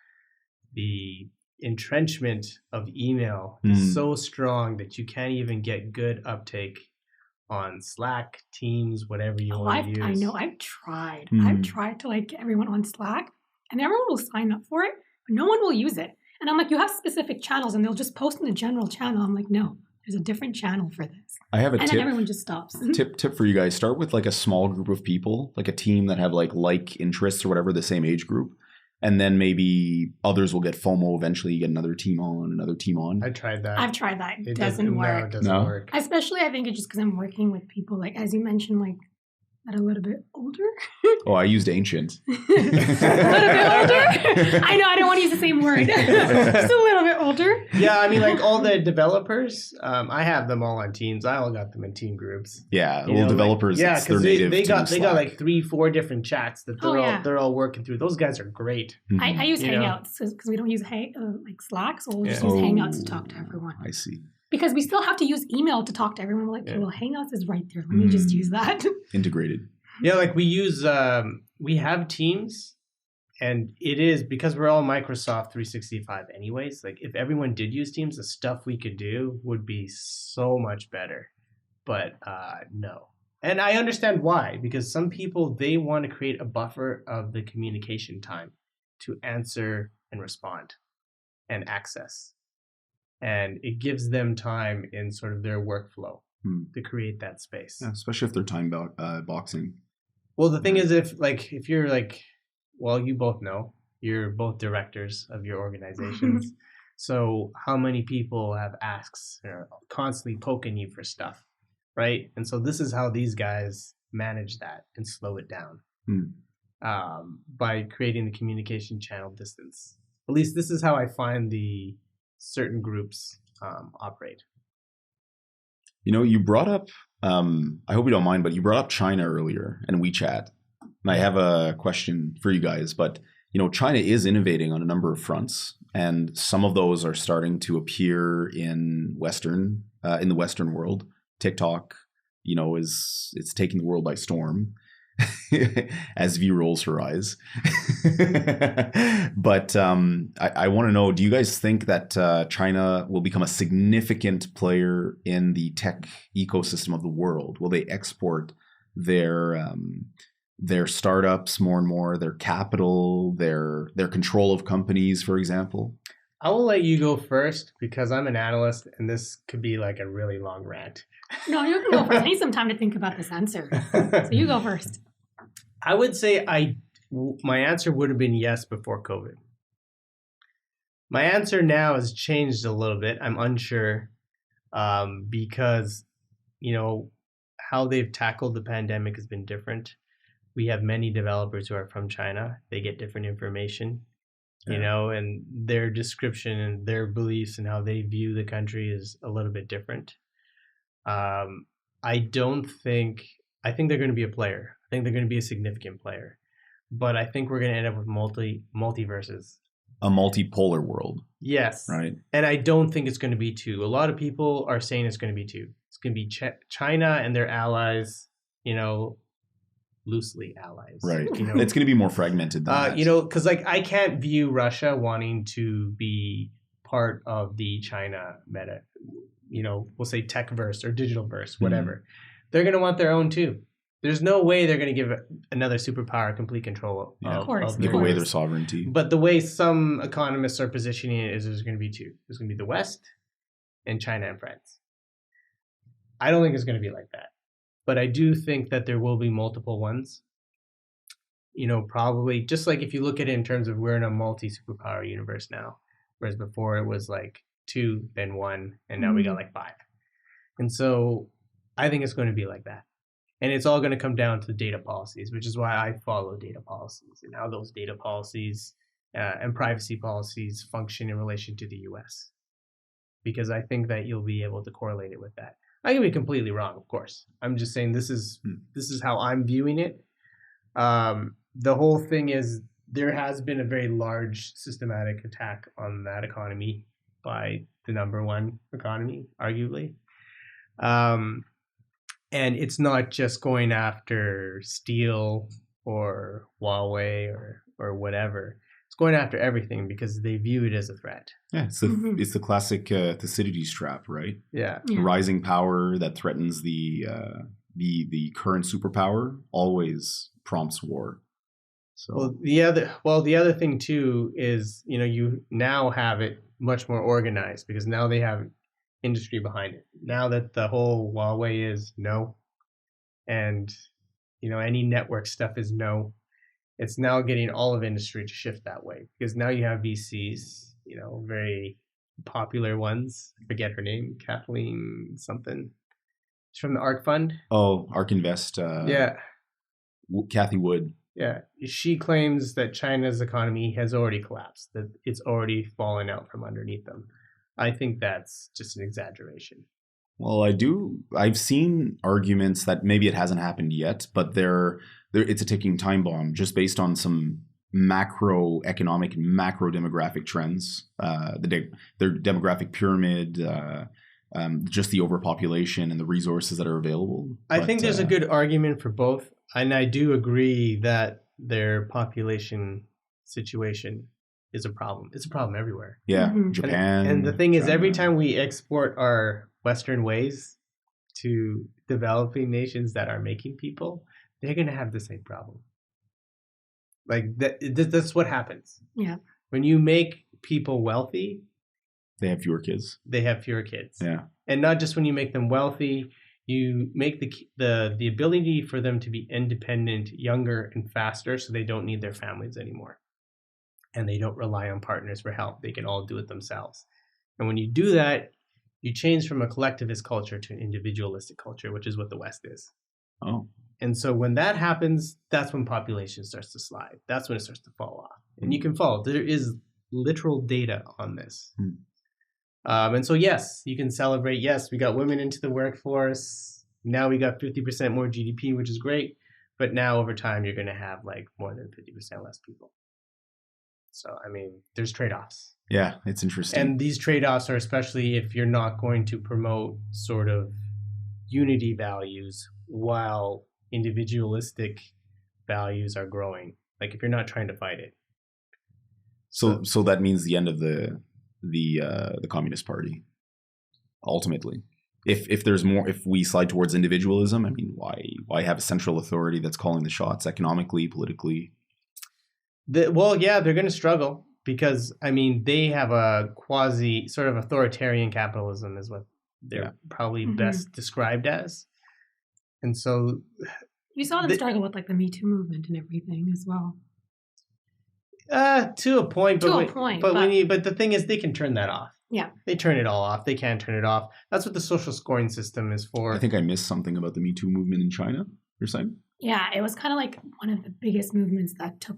the entrenchment of email is so strong that you can't even get good uptake on Slack, Teams, whatever you want to use. I know. I've tried. I've tried to get everyone on Slack, and everyone will sign up for it, but no one will use it. And I'm like, you have specific channels, and they'll just post in the general channel. I'm like, no, there's a different channel for this. I have a tip. And then everyone just stops. Tip for you guys. Start with like a small group of people, like a team that have like interests or whatever, the same age group. And then maybe others will get FOMO eventually. You get another team on. I tried that. I've tried that. It doesn't work. No, it doesn't work. Especially, I think it's just because I'm working with people, as you mentioned, that are a little bit older. Oh, I used ancient. A little bit older? I know, I don't want to use the same word. Just a little bit older. Yeah, I mean, all the developers, I have them all on teams. I all got them in team groups. Yeah, developers, it's their native they got Slack. 3-4 different chats that they're all working through. Those guys are great. I use Hangouts because we don't use Slack, so we'll just use Hangouts to talk to everyone. I see. Because we still have to use email to talk to everyone. We're like, well, Hangouts is right there. Let me just use that. Integrated. Yeah, we use, we have Teams, and it is, because we're all Microsoft 365 anyways, if everyone did use Teams, the stuff we could do would be so much better. But no. And I understand why, because some people, they want to create a buffer of the communication time to answer and respond and access. And it gives them time in sort of their workflow to create that space. Yeah, especially if they're time boxing. Well, the thing is, if you're you both know, you're both directors of your organizations. So how many people have asks or constantly poking you for stuff, right? And so this is how these guys manage that and slow it down by creating the communication channel distance. At least this is how I find the certain groups operate. You brought up, I hope you don't mind, but you brought up China earlier and WeChat. And I have a question for you guys, but China is innovating on a number of fronts, and some of those are starting to appear in the Western world. TikTok, it's taking the world by storm. As V rolls her eyes. But I want to know, do you guys think that China will become a significant player in the tech ecosystem of the world? Will they export their their startups more and more, their capital, their control of companies, for example? I will let you go first because I'm an analyst and this could be like a really long rant. No, you can go first. I need some time to think about this answer. So you go first. I would say my answer would have been yes before COVID. My answer now has changed a little bit. I'm unsure because, how they've tackled the pandemic has been different. We have many developers who are from China. They get different information. And their description and their beliefs and how they view the country is a little bit different. I think they're going to be a player. I think they're going to be a significant player. But I think we're going to end up with multiverses. A multipolar world. Yes. Right. And I don't think it's going to be two. A lot of people are saying it's going to be two. It's going to be China and their allies, loosely allies. Right. It's going to be more fragmented than that. Because I can't view Russia wanting to be part of the China meta, we'll say techverse or digitalverse, whatever. They're going to want their own too. There's no way they're going to give another superpower complete control of give away their sovereignty. But the way some economists are positioning it is there's going to be two. There's going to be the West and China and France. I don't think it's going to be like that. But I do think that there will be multiple ones. Probably just like if you look at it in terms of we're in a multi-superpower universe now, whereas before it was like 2, then 1, and now we got like 5. And so I think it's going to be like that. And it's all going to come down to data policies, which is why I follow data policies and how those data policies and privacy policies function in relation to the US. Because I think that you'll be able to correlate it with that. I can be completely wrong, of course. I'm just saying this is how I'm viewing it. The whole thing is there has been a very large systematic attack on that economy by the number one economy, arguably. And it's not just going after steel or Huawei or whatever. It's going after everything because they view it as a threat. Yeah, it's the classic Thucydides trap, right? Yeah. Rising power that threatens the current superpower always prompts war. So the other thing too is you now have it much more organized because now they have industry behind it. Now that the whole Huawei is no, and any network stuff is no, it's now getting all of industry to shift that way because now you have VCs, very popular ones. I forget her name, Kathleen something. She's from the ARK Fund. Oh, ARK Invest. Yeah. Kathy Wood. Yeah. She claims that China's economy has already collapsed, that it's already fallen out from underneath them. I think that's just an exaggeration. Well, I've seen arguments that maybe it hasn't happened yet, but it's a ticking time bomb just based on some macroeconomic and macro demographic trends, their demographic pyramid, just the overpopulation and the resources that are available. I think there's a good argument for both. And I do agree that their population situation is a problem. It's a problem everywhere. Yeah, Japan. And the thing is, every time we export our Western ways to developing nations that are making people, they're going to have the same problem. Like that's what happens. Yeah. When you make people wealthy, they have fewer kids. Yeah. And not just when you make them wealthy, you make the ability for them to be independent younger and faster, so they don't need their families anymore. And they don't rely on partners for help. They can all do it themselves. And when you do that, you change from a collectivist culture to an individualistic culture, which is what the West is. Oh. And so when that happens, that's when population starts to slide. That's when it starts to fall off. And you can follow. There is literal data on this. And so, yes, you can celebrate. Yes, we got women into the workforce. Now we got 50% more GDP, which is great. But now over time, you're going to have like more than 50% less people. So, I mean, there's trade-offs. Yeah, it's interesting. And these trade-offs are especially if you're not going to promote sort of unity values while individualistic values are growing. Like if you're not trying to fight it. So that means the end of the Communist Party, ultimately. if there's more, if we slide towards individualism, I mean, why have a central authority that's calling the shots economically, politically? They're going to struggle because, I mean, they have a quasi sort of authoritarian capitalism is what they're probably best described as. And so you saw them struggle with like the Me Too movement and everything as well. To a point, but the thing is, they can turn that off. Yeah, they turn it all off. They can't turn it off. That's what the social scoring system is for. I think I missed something about the Me Too movement in China. You're saying? Yeah, it was kind of like one of the biggest movements that took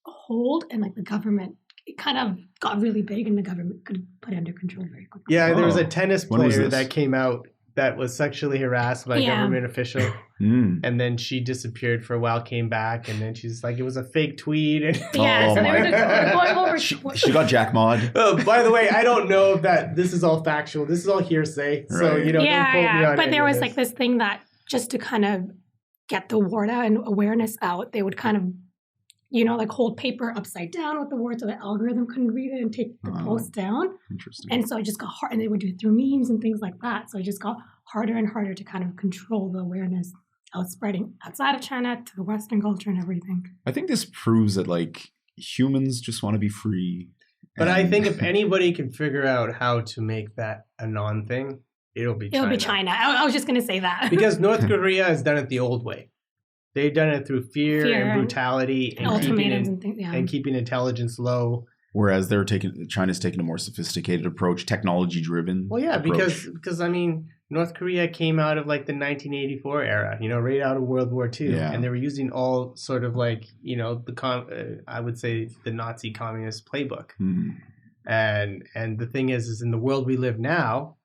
hold, and like the government, it kind of got really big, and the government could put it under control very quickly. Yeah, there was a tennis player that came out that was sexually harassed by a government official, and then she disappeared for a while, came back, and then she's like, it was a fake tweet. And so they were going over. She got Jack Mod. Oh, by the way, I don't know if this is all factual. This is all hearsay. Right. So, don't quote me on it. But there was like this thing that just to kind of get the word out and awareness out, they would kind of, like hold paper upside down with the word so the algorithm couldn't read it and take the post down. Interesting. And so it just got hard, and they would do it through memes and things like that. So it just got harder and harder to kind of control the awareness out spreading outside of China to the Western culture and everything. I think this proves that like humans just want to be free. But I think if anybody can figure out how to make that a non-thing, it'll be China. I was just going to say that. Because North Korea has done it the old way. They've done it through fear and brutality and ultimatums and things, and keeping intelligence low. Whereas China's taking a more sophisticated approach, technology driven. Well, yeah, because I mean, North Korea came out of like the 1984 era, right out of World War II, and they were using all sort of like I would say the Nazi communist playbook. And the thing is in the world we live now,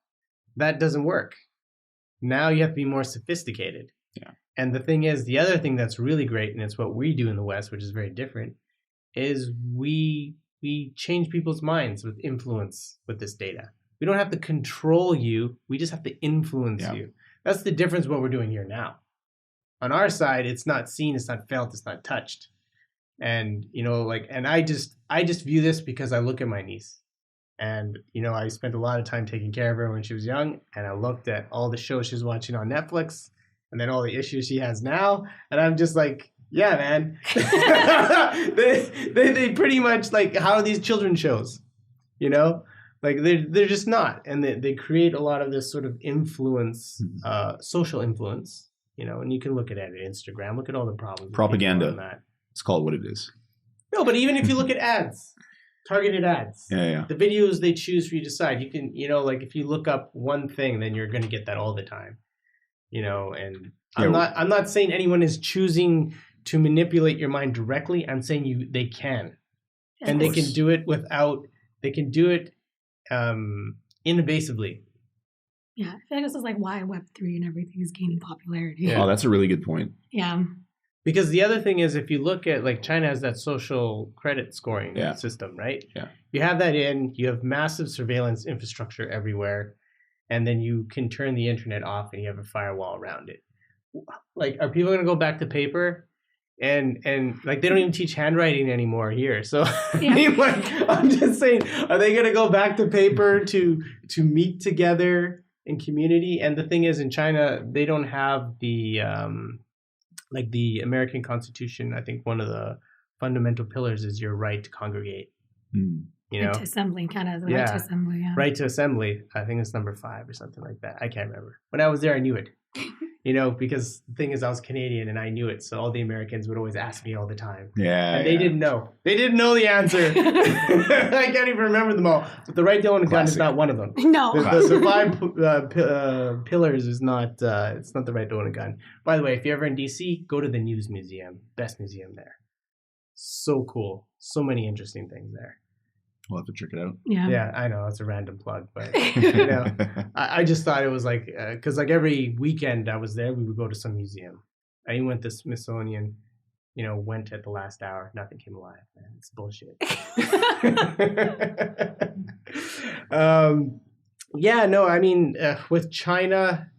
that doesn't work. Now you have to be more sophisticated. Yeah. And the thing is, the other thing that's really great, and it's what we do in the West, which is very different, is we change people's minds with influence with this data. We don't have to control you. We just have to influence you. That's the difference what we're doing here now. On our side, it's not seen, it's not felt, it's not touched. And, and I just view this because I look at my niece. And, I spent a lot of time taking care of her when she was young. And I looked at all the shows she was watching on Netflix. And then all the issues she has now, and I'm just like, yeah, man. they pretty much like, how are these children's shows? Like they're just not, and they create a lot of this sort of influence, social influence. And you can look at it Instagram. Look at all the problems. Propaganda. Let's call it what it is. No, but even if you look at ads, targeted ads, the videos they choose for you to decide, you can, like if you look up one thing, then you're going to get that all the time. And I'm not saying anyone is choosing to manipulate your mind directly. I'm saying they can, and they can do it innovasively. Yeah, I feel like this is like why Web3 and everything is gaining popularity. Yeah. Oh, that's a really good point. Yeah. Because the other thing is, if you look at like China has that social credit scoring system, right? Yeah. You have that you have massive surveillance infrastructure everywhere. And then you can turn the internet off and you have a firewall around it. Like, are people going to go back to paper? And like, they don't even teach handwriting anymore here. So, I mean, like, I'm just saying, are they going to go back to paper to meet together in community? And the thing is, in China, they don't have the, like the American Constitution. I think one of the fundamental pillars is your right to congregate. Right to assembly, kind of. Right to assembly, Right to assembly. I think it's number 5 or something like that. I can't remember. When I was there, I knew it. Because the thing is, I was Canadian and I knew it. So all the Americans would always ask me all the time. Yeah. And they didn't know. They didn't know the answer. I can't even remember them all. But the right to own a gun is not one of them. No. The 5 pillars is not, it's not the right to own a gun. By the way, if you're ever in DC, go to the News Museum. Best museum there. So cool. So many interesting things there. We'll have to check it out. Yeah, I know. It's a random plug, but, I just thought it was like, because like every weekend I was there, we would go to some museum. I even went to Smithsonian, went at the last hour. Nothing came alive, man. It's bullshit. I mean, with China,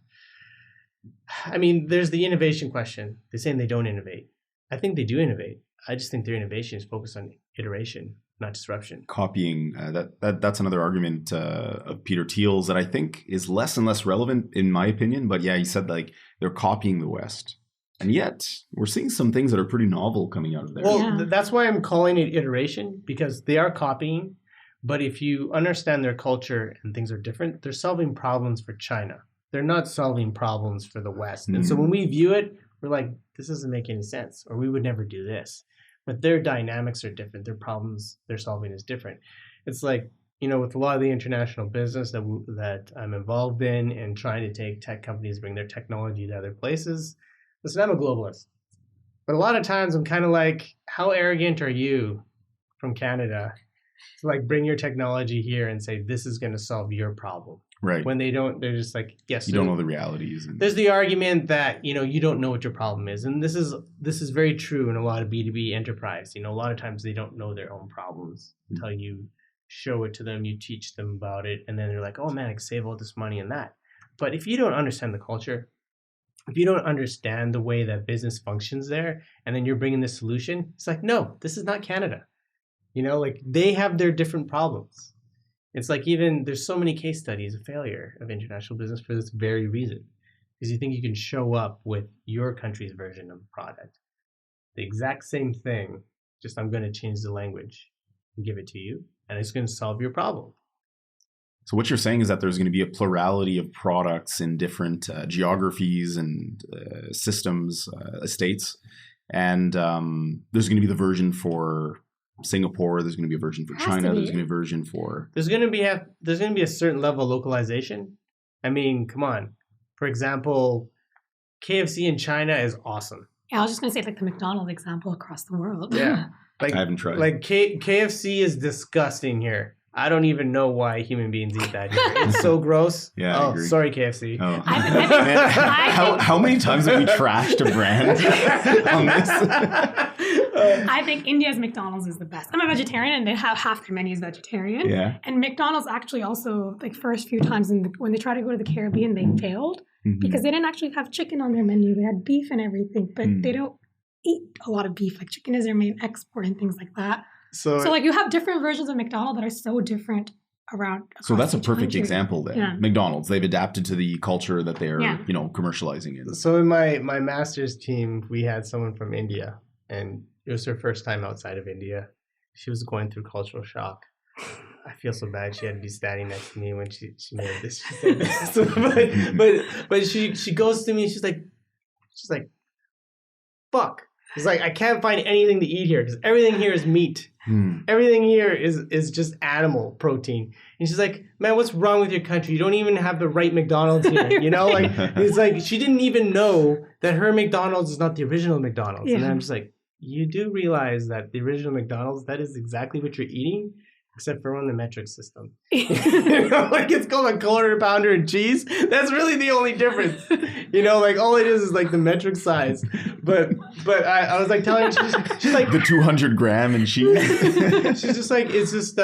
I mean, there's the innovation question. They're saying they don't innovate. I think they do innovate. I just think their innovation is focused on iteration. not disruption. Copying, that's another argument of Peter Thiel's that I think is less and less relevant in my opinion. But yeah, he said like they're copying the West. And yet we're seeing some things that are pretty novel coming out of there. Well, that's why I'm calling it iteration, because they are copying. But if you understand their culture and things are different, they're solving problems for China. They're not solving problems for the West. And so when we view it, we're like, this doesn't make any sense, or we would never do this. But their dynamics are different. Their problems they're solving is different. It's like, with a lot of the international business that I'm involved in and trying to take tech companies, bring their technology to other places. Listen, I'm a globalist. But a lot of times I'm kind of like, how arrogant are you from Canada to like bring your technology here and say, this is going to solve your problem? Right. When they don't, they're just like, yes. You don't know the realities. There's the argument that, you don't know what your problem is. And this is very true in a lot of B2B enterprise. A lot of times they don't know their own problems until you show it to them, you teach them about it. And then they're like, oh man, I can save all this money and that. But if you don't understand the culture, if you don't understand the way that business functions there, and then you're bringing this solution, it's like, no, this is not Canada. Like they have their different problems. It's like even there's so many case studies of failure of international business for this very reason, because you think you can show up with your country's version of the product, the exact same thing, just I'm going to change the language and give it to you, and it's going to solve your problem. So what you're saying is that there's going to be a plurality of products in different geographies and systems, estates, and there's going to be the version for Singapore. There's going to be a version for China. There's going to be a version for. There's going to be a certain level of localization. I mean, come on. For example, KFC in China is awesome. Yeah, I was just going to say like the McDonald's example across the world. Yeah, I haven't tried. Like KFC is disgusting here. I don't even know why human beings eat that here. It's so gross. Yeah, I agree. Sorry, KFC. Oh. How many times have we trashed a brand on this? I think India's McDonald's is the best. I'm a vegetarian, and they have half their menu is vegetarian. Yeah. And McDonald's actually also, like, first few times when they tried to go to the Caribbean, they failed because they didn't actually have chicken on their menu. They had beef and everything, but they don't eat a lot of beef. Like, chicken is their main export and things like that. So like you have different versions of McDonald's that are so different around. So that's a perfect example then. Yeah. McDonald's, they've adapted to the culture that they're, commercializing in. So in my master's team, we had someone from India, and it was her first time outside of India. She was going through cultural shock. I feel so bad. She had to be standing next to me when she made this. She said this. but she goes to me. She's like, fuck. It's like, I can't find anything to eat here because everything here is meat. Everything here is just animal protein. And she's like, man, what's wrong with your country? You don't even have the right McDonald's here. Like, it's like she didn't even know that her McDonald's is not the original McDonald's. Yeah. And I'm just like, you do realize that the original McDonald's, that is exactly what you're eating, except for on the metric system. Like it's called a quarter pounder and cheese. That's really the only difference. Like all it is like the metric size. But I was like telling her, she's like the 200 gram and cheese. She's just like, it's just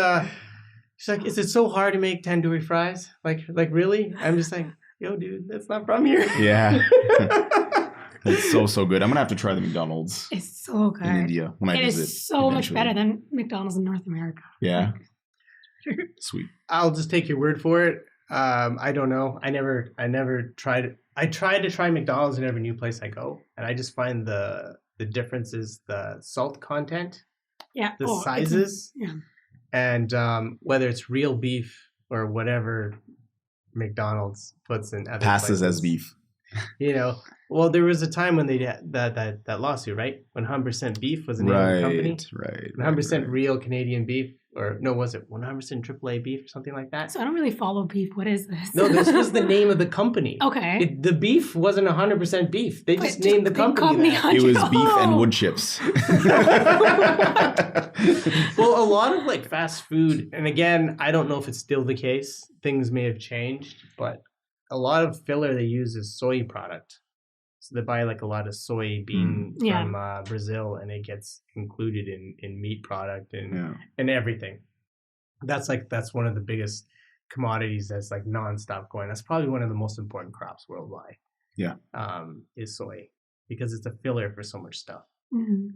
she's like, is it so hard to make tandoori fries? Like really? I'm just like, yo, dude, that's not from here. Yeah. It's so good. I'm gonna have to try the McDonald's. It's so good in India when I visit. It is so much better than McDonald's in North America. Yeah. Sweet. I'll just take your word for it. I don't know. I never tried. I tried to try McDonald's in every new place I go, and I just find the difference is the salt content, the sizes, and whether it's real beef or whatever McDonald's puts in other passes places. As beef. Well, there was a time when they had that lawsuit, right? When 100% Beef was the name of the company. Right. 100% real Canadian beef, or no, was it 100% AAA beef or something like that? So I don't really follow beef. What is this? No, this was the name of the company. Okay. The beef wasn't 100% beef. They just named the company that. It was beef and wood chips. Well, a lot of like fast food, and again, I don't know if it's still the case. Things may have changed, but a lot of filler they use is soy product. So they buy like a lot of soybean from Brazil, and it gets included in meat product and everything. That's one of the biggest commodities that's like nonstop going. That's probably one of the most important crops worldwide. Yeah, is soy, because it's a filler for so much stuff. Mm-hmm.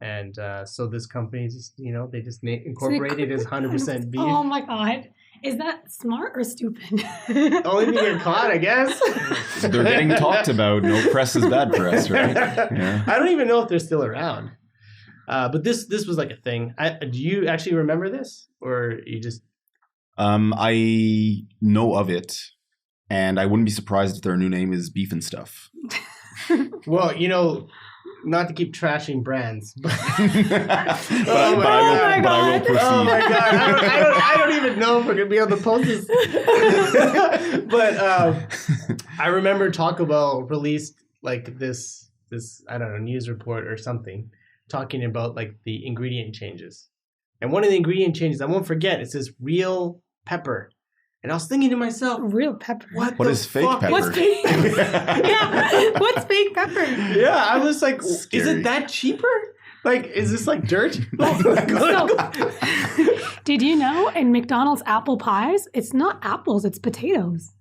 And so this company just, they just incorporated as 100% beef. Oh my God. Is that smart or stupid? Only to get caught, I guess. They're getting talked about. No press is bad for us, right? Yeah. I don't even know if they're still around. But this was like a thing. Do you actually remember this? Or you just... I know of it. And I wouldn't be surprised if their new name is Beef and Stuff. Well, not to keep trashing brands, but I will proceed. Oh my God! I don't even know if we're gonna be able to post this. But I remember Taco Bell released like this I don't know, news report or something talking about like the ingredient changes, and one of the ingredient changes I won't forget. It says real pepper. And I was thinking to myself, real pepper. What is fake pepper? What's fake? Yeah, what's fake pepper? Yeah, I was like, Scary. Is it that cheaper? Like, is this like dirt? Did you know in McDonald's apple pies, it's not apples, it's potatoes.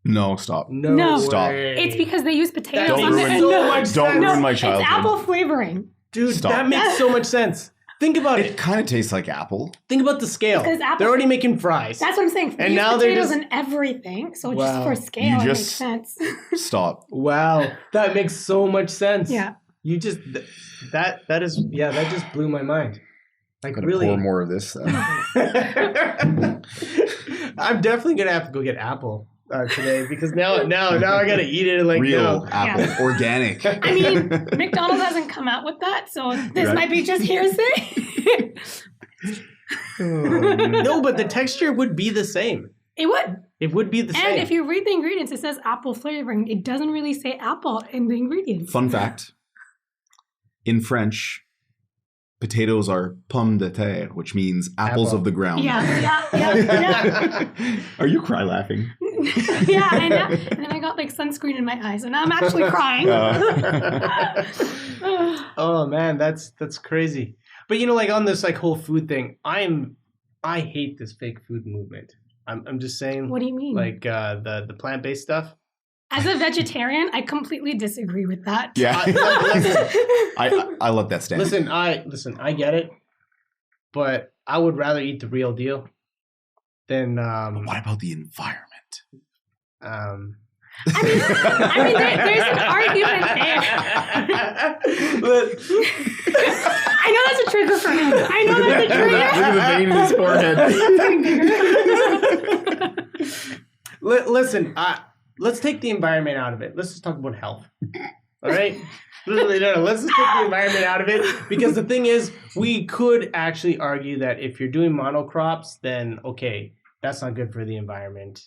No, stop. No, Stop. way. It's because they use potatoes. That Don't makes ruin- so much sense. Don't ruin my childhood. It's apple flavoring. Dude, Stop. that makes so much sense. Think about It it. kind of tastes like apple. Think about the scale. Because apple- They're already making fries. That's what I'm saying. And Use now they're potatoes just- in everything. So Wow. just for scale, You it makes just- sense. Stop. Wow, that makes so much sense. Yeah. You just that just blew my mind. Like I'm gonna really. pour more of this. I'm definitely gonna have to go get apple today because now I gotta eat it like Real now. apple, organic. I mean, McDonald's hasn't come out with that, so this Right. might be just hearsay. No, but the texture would be the same. It would. It would be the same. And if you read the ingredients, it says apple flavoring. It doesn't really say apple in the ingredients. Fun fact. In French, potatoes are pommes de terre, which means apples Apple. of the ground. Yeah. Are you cry laughing? Yeah, and then I got like sunscreen in my eyes, and now I'm actually crying. Oh man, that's crazy. But like on this like whole food thing, I hate this fake food movement. I'm just saying. What do you mean? Like the plant-based stuff. As a vegetarian, I completely disagree with that. Yeah. I let that stand. Listen, I get it, but I would rather eat the real deal than But what about the environment? I mean, there's an argument there. I know that's a trigger for him. I know that's a trigger. Look at the vein in his forehead. Listen, let's take the environment out of it. Let's just talk about health. All right? No, let's just take the environment out of it. Because the thing is, we could actually argue that if you're doing monocrops, then okay, that's not good for the environment.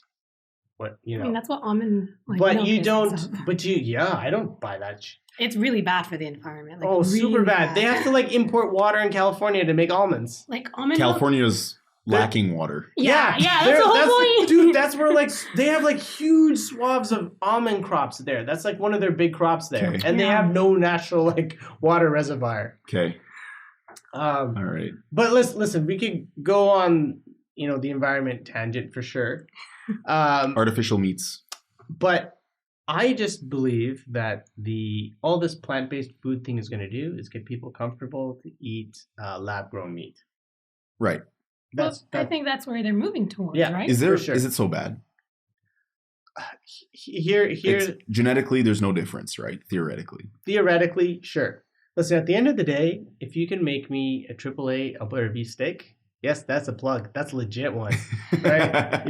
But I mean, that's what almond. but milk you is and don't. stuff. But I don't buy that. It's really bad for the environment. Like, Oh, super really bad. They have to like import water in California to make almonds. like almond. California's lacking water. Yeah, that's the whole point. Dude, that's where like they have like huge swaths of almond crops there. That's like one of their big crops there, Okay. and they Yeah. have no natural like water reservoir. Okay. All right. But listen, we could go on, the environment tangent for sure. Artificial meats. But I just believe that all this plant-based food thing is going to do is get people comfortable to eat lab-grown meat. Right. I think that's where they're moving towards, Yeah. right? Is For sure. it so bad? Here, Genetically, there's no difference, right? Theoretically. theoretically, sure. Listen, at the end of the day, if you can make me a AAA Alberta beef steak, yes, that's a plug. That's a legit one, right?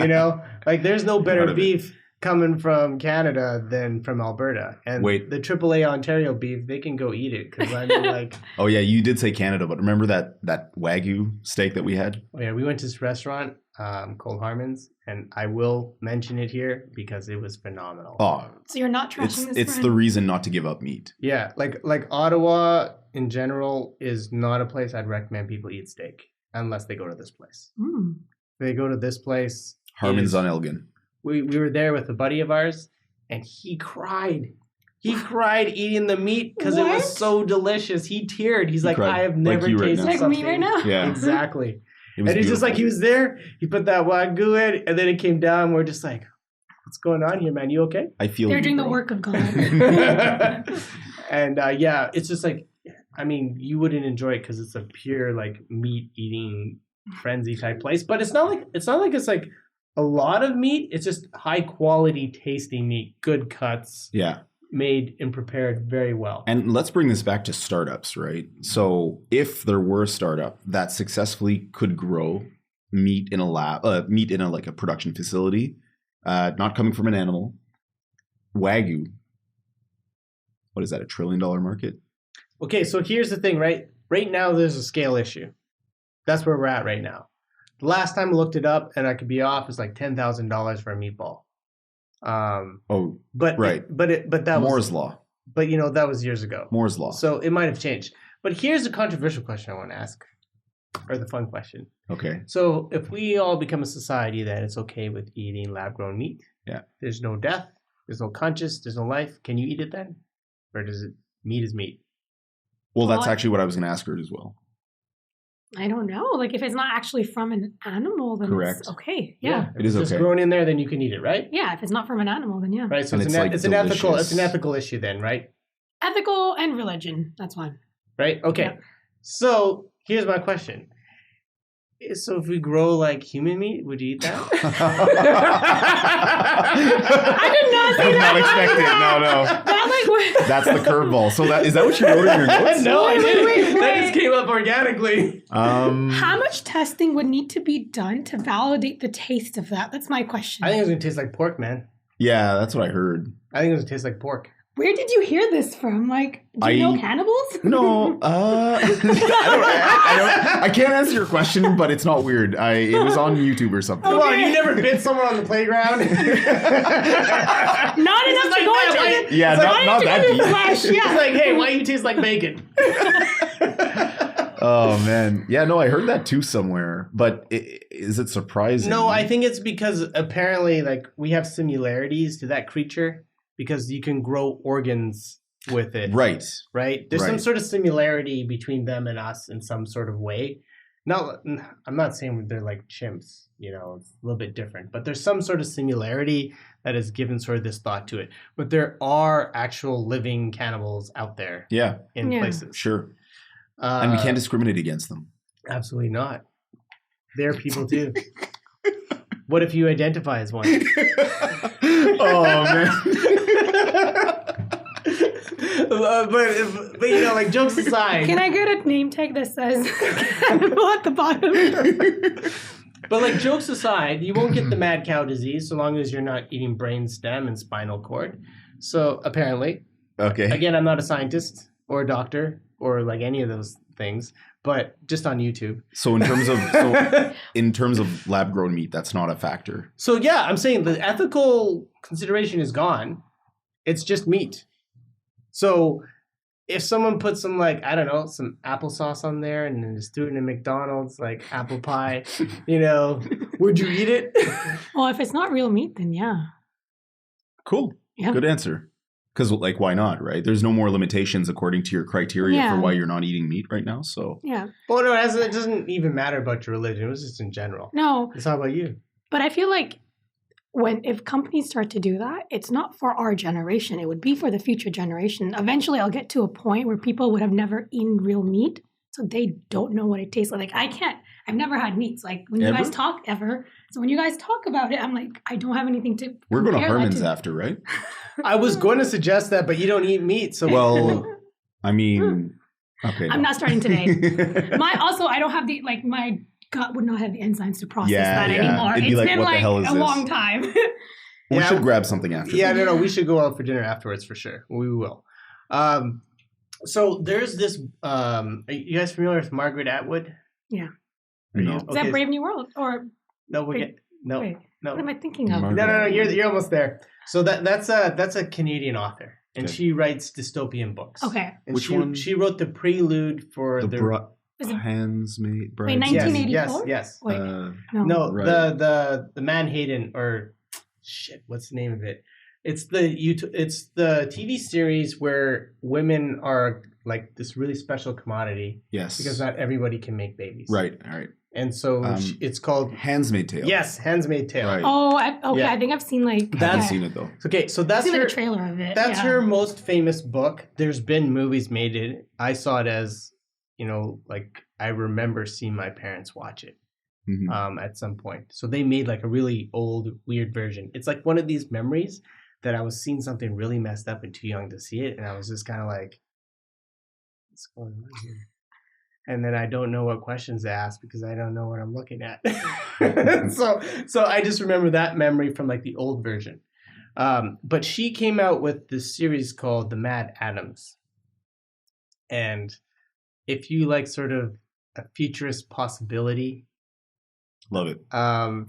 Like there's no better Out of it. beef coming from Canada than from Alberta. And Wait. the AAA Ontario beef, they can go eat it because I mean, like, Oh yeah, you did say Canada, but remember that Wagyu steak that we had? oh yeah, we went to this restaurant called Harmon's, and I will mention it here because it was phenomenal. Oh, So you're not trashing this. it's friend? the reason not to give up meat. Yeah, like Ottawa in general is not a place I'd recommend people eat steak unless they go to this place. Mm. They go to this place. Harmon's on Elgin. We were there with a buddy of ours, and he cried. He cried eating the meat because it was What? so delicious. He teared. He's like, cried I have like never you right tasted now. Like something. me right now. Yeah. Exactly. It was And it's just like he beautiful. was there. He put that wagyu in, and then it came down. We're just like, what's going on here, man? You okay? I feel They're you, doing the bro. work of God. And it's just like I mean, you wouldn't enjoy it because it's a pure like meat eating frenzy type place. But it's not like it's like a lot of meat. It's just high quality, tasty meat, good cuts. Yeah. Made and prepared very well. And let's bring this back to startups, right? So if there were a startup that successfully could grow meat in a lab, meat in a like a production facility, not coming from an animal, Wagyu, what is that, $1 trillion market? Okay, so here's the thing, right? Right now there's a scale issue. That's where we're at right now. The last time I looked it up, and I could be off, is like $10,000 for a meatball. But that was Moore's law. But you know, that was years ago. Moore's law. So it might have changed. But here's a controversial question I want to ask, or the fun question. Okay. So if we all become a society that it's okay with eating lab-grown meat, there's no death, there's no conscience, there's no life, can you eat it then? Or does it meat is meat? Well, that's actually what I was going to ask her as well. I don't know. Like if it's not actually from an animal, then it's okay. Yeah. It is okay. If it's just grown in there, then you can eat it, right? Yeah. If it's not from an animal, then yeah. Right. So it's an ethical issue then, right? Ethical and religion. That's one. Right. Okay. Yeah. So here's my question. So if we grow like human meat, would you eat that? I did not say that. Not expect it. No. That's the curveball. So is that what you wrote in your notes? No, I didn't. That just came up organically. How much testing would need to be done to validate the taste of that? That's my question. I think it's going to taste like pork, man. Yeah, that's what I heard. I think it's going to taste like pork. Where did you hear this from? Like, do you know cannibals? No, I can't answer your question, but it's not weird. It was on YouTube or something. Come on, you never bit someone on the playground? Not enough to go into the not that deep. Flesh. Yeah. It's like, hey, why do you taste like bacon? Oh man, yeah, no, I heard that too somewhere. But is it surprising? No, I think it's because apparently, like, we have similarities to that creature. Because you can grow organs with it. Right. There's some sort of similarity between them and us in some sort of way. I'm not saying they're like chimps, you know, it's a little bit different. But there's some sort of similarity that has given sort of this thought to it. But there are actual living cannibals out there. Yeah. In places. Sure. And we can't discriminate against them. Absolutely not. They're people too. What if you identify as one? Oh, man. but you know, like, jokes aside. Can I get a name tag that says cannibal at the bottom? But like, jokes aside, you won't get the mad cow disease so long as you're not eating brain stem and spinal cord. So apparently, again, I'm not a scientist or a doctor or like any of those things, but just on YouTube. So in terms of lab grown meat, that's not a factor. So yeah, I'm saying the ethical consideration is gone. It's just meat. So if someone puts some, like, I don't know, some applesauce on there and then just threw it in a McDonald's, like apple pie, you know, would you eat it? Well, if it's not real meat, then yeah. Cool. Yeah. Good answer. Because, like, why not, right? There's no more limitations according to your criteria for why you're not eating meat right now, so. Yeah. Well, no, it doesn't even matter about your religion. It was just in general. No. It's all about you. But I feel like if companies start to do that, it's not for our generation. It would be for the future generation. Eventually, I'll get to a point where people would have never eaten real meat, so they don't know what it tastes like. I've never had meat. So, like, when you guys talk So when you guys talk about it, I'm like, I don't have anything to We're going to Herman's after, right? I was going to suggest that, but you don't eat meat. So well, I mean, okay. I'm not starting today. I don't have my gut would not have the enzymes to process that anymore. It'd be been what the hell is a this? long time. We should grab something after. Yeah, no, we should go out for dinner afterwards for sure. We will. So there's this. Are you guys familiar with Margaret Atwood? Yeah. No. Is that Brave New World or no? What am I thinking of? No. You're almost there. So that's a Canadian author, and she writes dystopian books. Okay. And which one? She wrote the prelude for the Handsmaid. Wait, 1984. Yes. Wait, no. Right. The Manhattan or shit. What's the name of it? It's the TV series where women are like this really special commodity. Yes. Because not everybody can make babies. Right. All right. And so it's called Handmaid's Tale. Yes, Handmaid's Tale. Right. Oh, Yeah. I think I've seen like. I haven't seen it though. Okay, so I've that's seen her, like a trailer of it. that's yeah. her most famous book. There's been movies made it. I saw it as, like I remember seeing my parents watch it at some point. So they made like a really old, weird version. It's like one of these memories that I was seeing something really messed up and too young to see it. And I was just kind of like, what's going on here? And then I don't know what questions to ask because I don't know what I'm looking at. So I just remember that memory from like the old version. But she came out with this series called The Mad Atoms. And if you like sort of a futurist possibility, love it.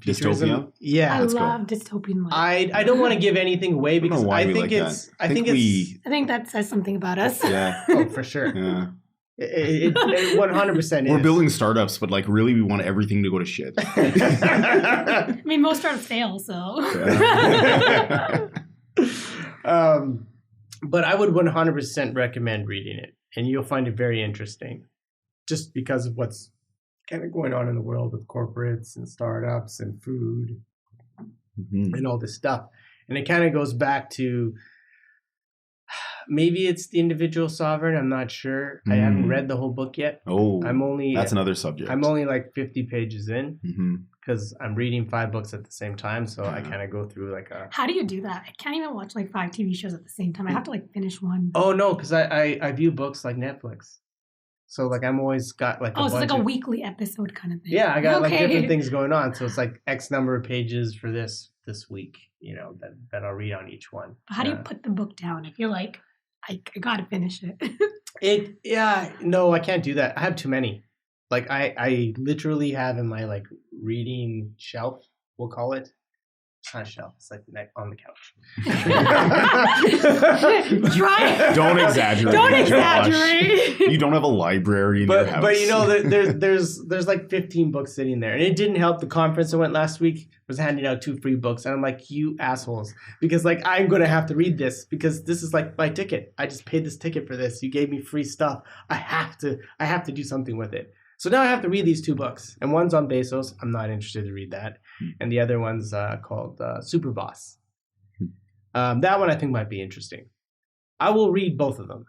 futurism, Dystopia? yeah. I let's go. love dystopian life. I don't want to give anything away because why I we think like it's that. I think that says something about us. Yeah. oh for sure. Yeah. It 100% is. We're building startups, but like really we want everything to go to shit. I mean, most startups fail, so. Yeah. But I would 100% recommend reading it, and you'll find it very interesting, just because of what's kind of going on in the world with corporates and startups and food and all this stuff. And it kind of goes back to maybe it's the individual sovereign. I'm not sure. I haven't read the whole book yet. Oh, that's another subject. I'm only like 50 pages in Mm-hmm. because I'm reading 5 books at the same time. So I kind of go through like a. How do you do that? I can't even watch like 5 TV shows at the same time. I have to like finish one. Oh no, because I view books like Netflix. So like I'm always got like Oh, a so it's bunch like a of, weekly episode kind of thing. yeah, I got like Okay. different things going on. So it's like X number of pages for this week, that I'll read on each one. How do you put the book down if you're like, I gotta finish it? No, I can't do that. I have too many. Like I literally have in my like reading shelf, we'll call it. It's not a shelf. It's like on the couch. Try. Don't exaggerate. Don't Josh. exaggerate. You don't have a library in your house. But there's like 15 books sitting there, and it didn't help. The conference I went last week was handing out 2 free books, and I'm like, you assholes, because like I'm gonna have to read this because this is like my ticket. I just paid this ticket for this. You gave me free stuff. I have to do something with it. So now I have to read these 2 books, and one's on Bezos. I'm not interested to read that, and the other one's called Super Boss. That one I think might be interesting. I will read both of them,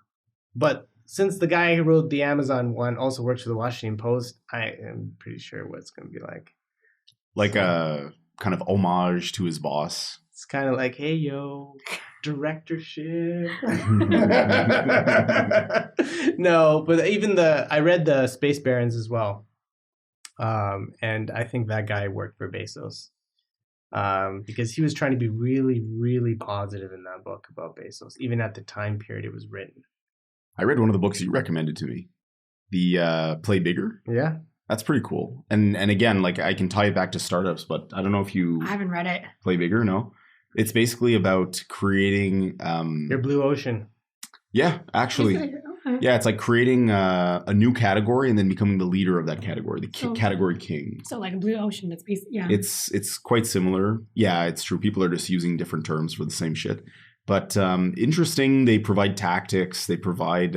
but since the guy who wrote the Amazon one also works for the Washington Post, I am pretty sure what it's going to be like. Like a kind of homage to his boss. It's kind of like, hey, yo, directorship. No, but I read the Space Barons as well. And I think that guy worked for Bezos. Because he was trying to be really, really positive in that book about Bezos, even at the time period it was written. I read one of the books you recommended to me, the Play Bigger. Yeah. That's pretty cool. And again, like I can tie it back to startups, but I don't know if you I haven't read it. Play Bigger. No, it's basically about creating Your blue ocean. Yeah, actually. Okay. Yeah, it's like creating a new category and then becoming the leader of that category, the category king. So like Blue Ocean, that's basically, yeah. It's quite similar. Yeah, it's true. People are just using different terms for the same shit. But interesting, they provide tactics. They provide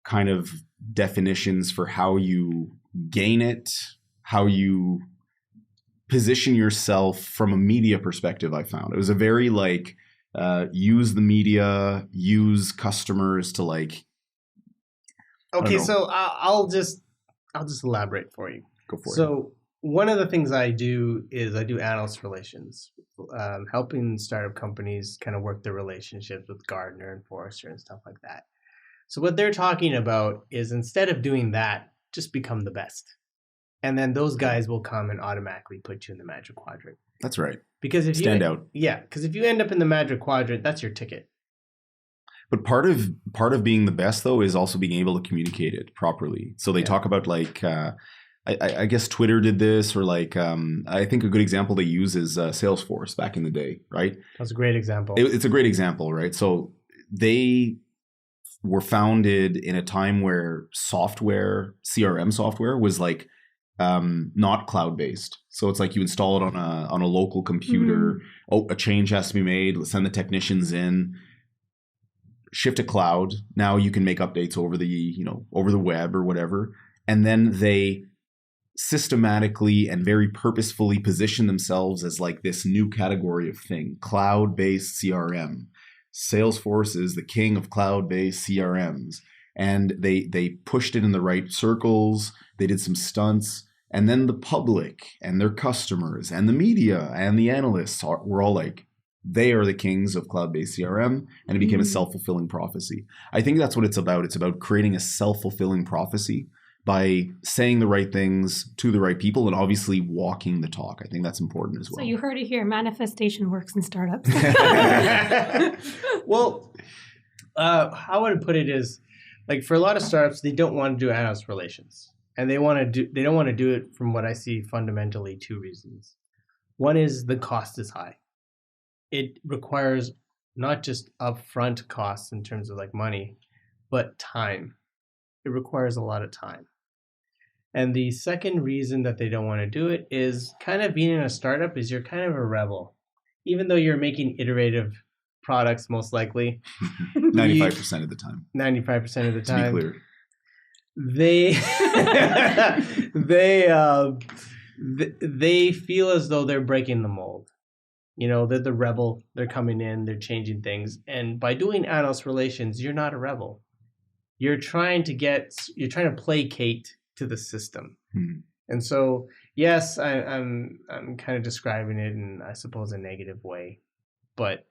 kind of definitions for how you gain it, how you position yourself from a media perspective, I found. It was a very like use the media, use customers to like. Okay, so I'll just elaborate for you. Go for it. So one of the things I do is I do analyst relations, helping startup companies kind of work their relationships with Gartner and Forrester and stuff like that. So what they're talking about is instead of doing that, just become the best. And then those guys will come and automatically put you in the magic quadrant. That's right. Because if Stand out. Yeah, because if you end up in the magic quadrant, that's your ticket. But part of being the best, though, is also being able to communicate it properly. So they talk about like, I guess Twitter did this, or like, I think a good example they use is Salesforce back in the day, right? That's a great example. It's a great example, right? So they were founded in a time where software, CRM software, was like not cloud-based. So it's like you install it on a local computer. Oh, a change has to be made. Let's send the technicians in. Shift to cloud. Now you can make updates over the web or whatever. And then they systematically and very purposefully position themselves as like this new category of thing, cloud-based CRM. Salesforce is the king of cloud-based CRMs. And they pushed it in the right circles. They did some stunts. And then the public and their customers and the media and the analysts were all like, they are the kings of cloud-based CRM, and it became a self-fulfilling prophecy. I think that's what it's about. It's about creating a self-fulfilling prophecy by saying the right things to the right people and obviously walking the talk. I think that's important as well. So you heard it here. Manifestation works in startups. Well, how I would put it is, like for a lot of startups, they don't want to do analyst relations. And they don't want to do it from what I see fundamentally 2 reasons. One is the cost is high. It requires not just upfront costs in terms of like money, but time. It requires a lot of time. And the second reason that they don't want to do it is kind of being in a startup is you're kind of a rebel. Even though you're making iterative products, most likely. 95% of the time. 95% of the time. To be clear. They feel as though they're breaking the mold. You know, they're the rebel. They're coming in. They're changing things. And by doing analyst relations, you're not a rebel. You're trying to placate to the system. Hmm. And so, yes, I'm kind of describing it in, I suppose, a negative way, but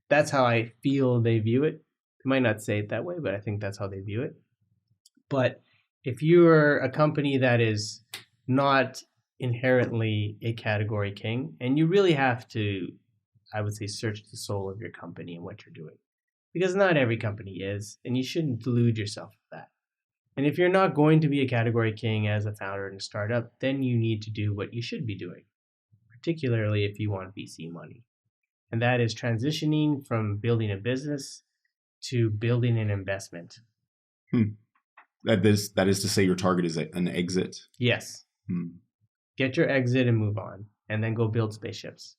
that's how I feel they view it. They might not say it that way, but I think that's how they view it. But if you're a company that is not inherently a category king, and you really have to, I would say, search the soul of your company and what you're doing, because not every company is, and you shouldn't delude yourself with that. And if you're not going to be a category king as a founder in a startup, then you need to do what you should be doing, particularly if you want VC money. And that is transitioning from building a business to building an investment. That is to say your target is an exit. Yes. Get your exit and move on, and then go build spaceships,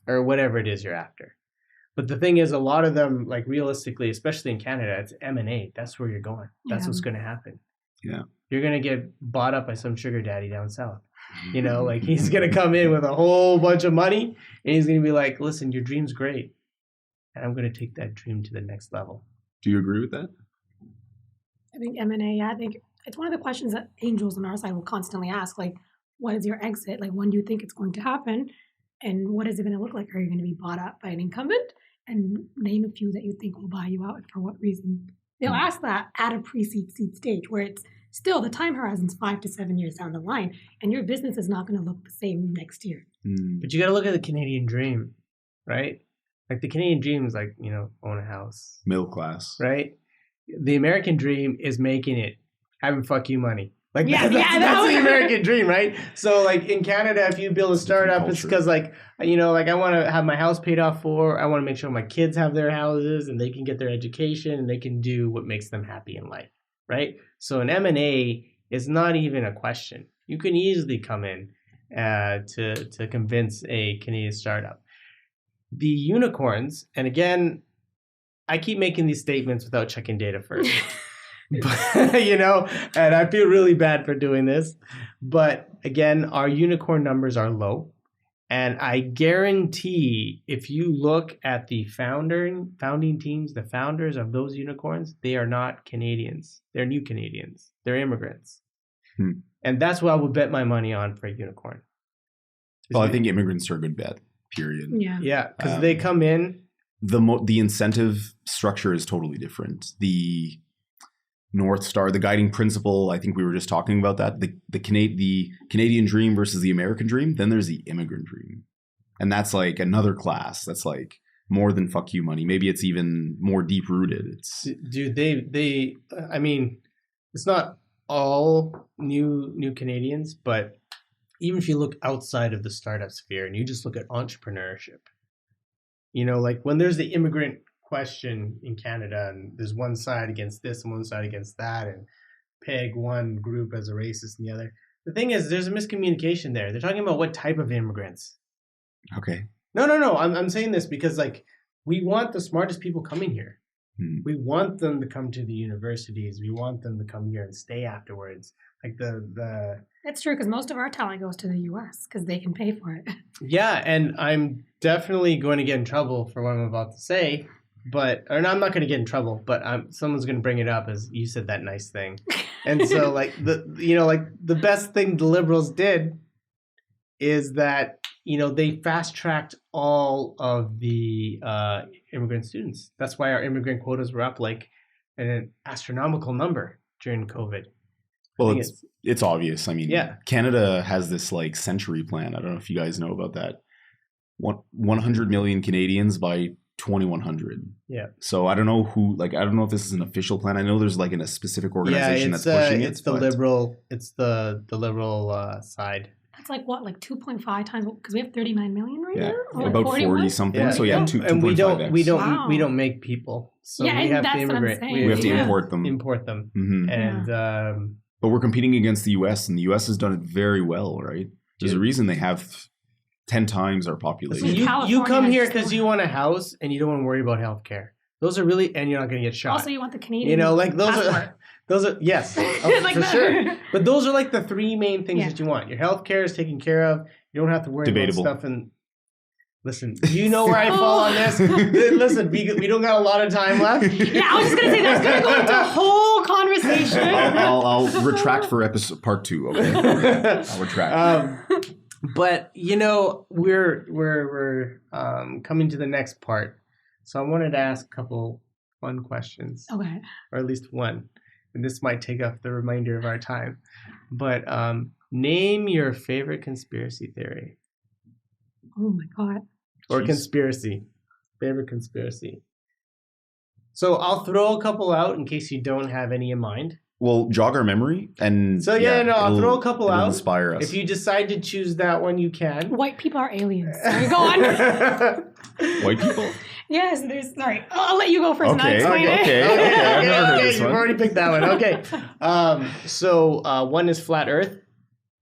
or whatever it is you're after. But the thing is, a lot of them, like realistically, especially in Canada, it's M&A. That's where you're going. That's what's going to happen. Yeah. You're going to get bought up by some sugar daddy down south. Like he's going to come in with a whole bunch of money, and he's going to be like, listen, your dream's great, and I'm going to take that dream to the next level. Do you agree with that? I think M&A, I think it's one of the questions that angels on our side will constantly ask, like, what is your exit? Like, when do you think it's going to happen? And what is it going to look like? Are you going to be bought up by an incumbent? And name a few that you think will buy you out, and for what reason. They'll ask that at a pre-seed stage, where it's still the time horizon's 5 to 7 years down the line, and your business is not going to look the same next year. But you got to look at the Canadian dream, right? Like the Canadian dream is like, own a house. Middle class. Right? The American dream is making it, having fuck you money. Like that's the American dream, right? So like in Canada, if you build a startup, it's because like I want to have my house paid off for. I want to make sure my kids have their houses and they can get their education and they can do what makes them happy in life, right? So an M&A is not even a question. You can easily come in to convince a Canadian startup. The unicorns, and again, I keep making these statements without checking data first. But, and I feel really bad for doing this. But again, our unicorn numbers are low. And I guarantee if you look at the founding teams, the founders of those unicorns, they are not Canadians. They're new Canadians. They're immigrants. And that's what I would bet my money on for a unicorn. Well, I think immigrants are a good bet, period. Yeah, because they come in. The incentive structure is totally different. The North Star, the guiding principle, I think we were just talking about that, the Canadian dream versus the American dream. Then there's the immigrant dream. And that's like another class. That's like more than fuck you money. Maybe it's even more deep rooted. Dude, I mean, it's not all new Canadians, but even if you look outside of the startup sphere and you just look at entrepreneurship, like when there's the immigrant question in Canada and there's one side against this and one side against that and peg one group as a racist and the other. The thing is, there's a miscommunication there. They're talking about what type of immigrants. Okay. No. I'm saying this because like we want the smartest people coming here. We want them to come to the universities. We want them to come here and stay afterwards. Like the It's true because most of our talent goes to the U.S. because they can pay for it. Yeah, and I'm definitely going to get in trouble for what I'm about to say, but or no, I'm not going to get in trouble, but someone's going to bring it up as you said that nice thing, and so like the best thing the Liberals did is that they fast tracked all of the immigrant students. That's why our immigrant quotas were up like an astronomical number during COVID. Well, it's obvious. I mean, Yeah. Canada has this like century plan. I don't know if you guys know about that. 100 million Canadians by 2100. Yeah. So I don't know I don't know if this is an official plan. I know there's like a specific organization that's pushing it. It's the liberal. It's the liberal side. That's like what, like 2.5 times because we have 39 million right now. Or like about 41? 40 something. Yeah. So yeah, And we 2.5x. Wow. don't make people. So Yeah, we and have that's to what I'm immigrate. saying. We have to Yeah. import them. Mhm. Mhm. And But we're competing against the US, and the US has done it very well, right? There's a reason they have 10 times our population. Like you California come is here just because the- you want a house and you don't want to worry about healthcare. Those are really, and you're not going to get shot. Also, you want the Canadian like passport. those are yes, Like for that. sure. But those are like the three main things Yeah. that you want. Your healthcare is taken care of. You don't have to worry Debatable. about stuff. And listen, you know where I fall on this. Listen, we don't got a lot of time left. Yeah, I was just gonna say that's gonna go into a whole conversation. I'll retract for episode part 2. Okay, I'll retract. But we're coming to the next part, so I wanted to ask a couple fun questions, Okay. or at least one, and this might take up the remainder of our time. But name your favorite conspiracy theory Oh my god. or Jeez. conspiracy. Favorite conspiracy. So I'll throw a couple out in case you don't have any in mind. We'll jog our memory, and So I'll throw a couple it'll out. Inspire us. If you decide to choose that one, you can. White people are aliens. Sorry, go on. White people. Yes, there's. Sorry, I'll let you go first and I'll Okay, explain okay. it. I've never heard this You've one. already picked that one. Okay. So one is flat Earth.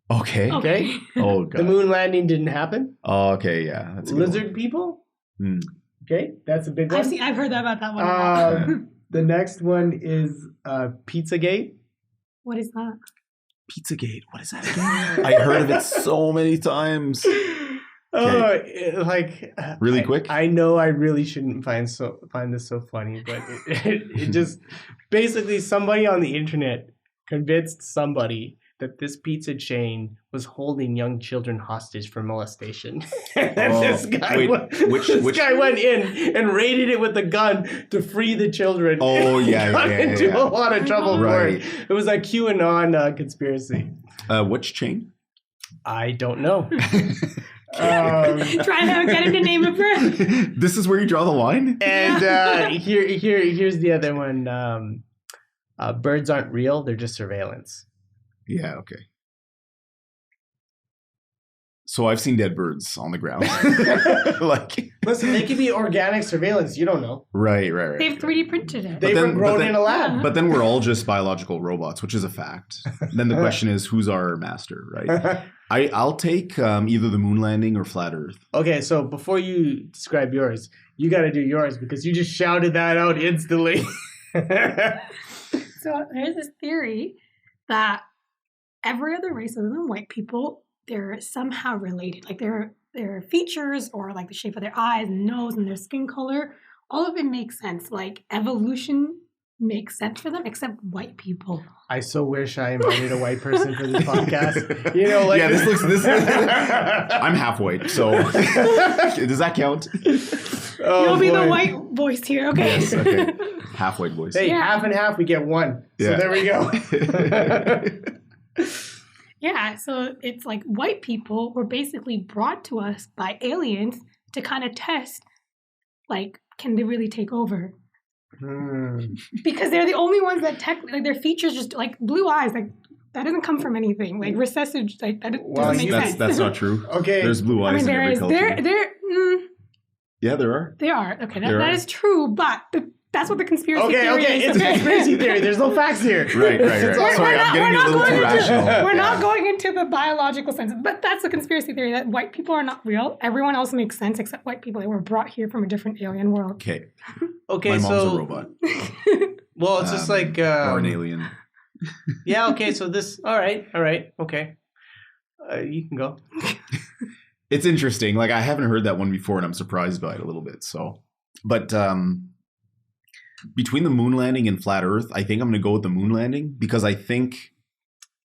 Okay. Okay. Oh The god. moon landing didn't happen. Oh, okay. Yeah. That's a good Lizard people. one. Okay, that's a big one. I've heard about that one. The next one is Pizzagate. What is that? Pizzagate. What is that again? I heard of it so many times. Really quick? I know I really shouldn't find this so funny, but it just basically somebody on the internet convinced somebody that this pizza chain was holding young children hostage for molestation. And this guy guy went in and raided it with a gun to free the children. Oh, yeah, Got yeah, into yeah. a lot of trouble for Right. it. It was a QAnon conspiracy. Which chain? I don't know. Trying to get him to name a brand. This is where you draw the line? And here's the other one. Birds aren't real; they're just surveillance. Yeah, okay. So I've seen dead birds on the ground. Listen, they could be organic surveillance. You don't know. Right. They've 3D printed it. They were grown in a lab. But then we're all just biological robots, which is a fact. Then the question is, who's our master, right? I'll take either the moon landing or flat Earth. Okay, so before you describe yours, you got to do yours because you just shouted that out instantly. So there's this theory that every other race other than white people, they're somehow related. Like their features or like the shape of their eyes and nose and their skin color, all of it makes sense. Like evolution makes sense for them, except white people. I so wish I invited a white person for this podcast. Yeah, this I'm half white, so does that count? You'll be the white voice here, okay? Yes, okay. Half white voice. Hey, Yeah. half and half, we get one. So Yeah. there we go. Yeah, so it's like white people were basically brought to us by aliens to kind of test, like, can they really take over? Because they're the only ones that like their features just like blue eyes, like that doesn't come from anything. Like recessive, like that doesn't make sense. That's not true. Okay. There's blue I eyes mean, in every culture. Yeah, there are. They are. Okay, There that are. is true, but that's what the conspiracy Okay, theory is. it's a conspiracy theory. There's no facts here. Right. Sorry, I'm getting a little too rational. We're not going into the biological sense, but that's a conspiracy theory that white people are not real. Everyone else makes sense except white people. They were brought here from a different alien world. Okay. Okay, My mom's so a robot. well, it's just like or an alien. Yeah, okay, so this, all right, okay. You can go. It's interesting. Like, I haven't heard that one before, and I'm surprised by it a little bit. So, but between the moon landing and flat Earth, I think I'm going to go with the moon landing because I think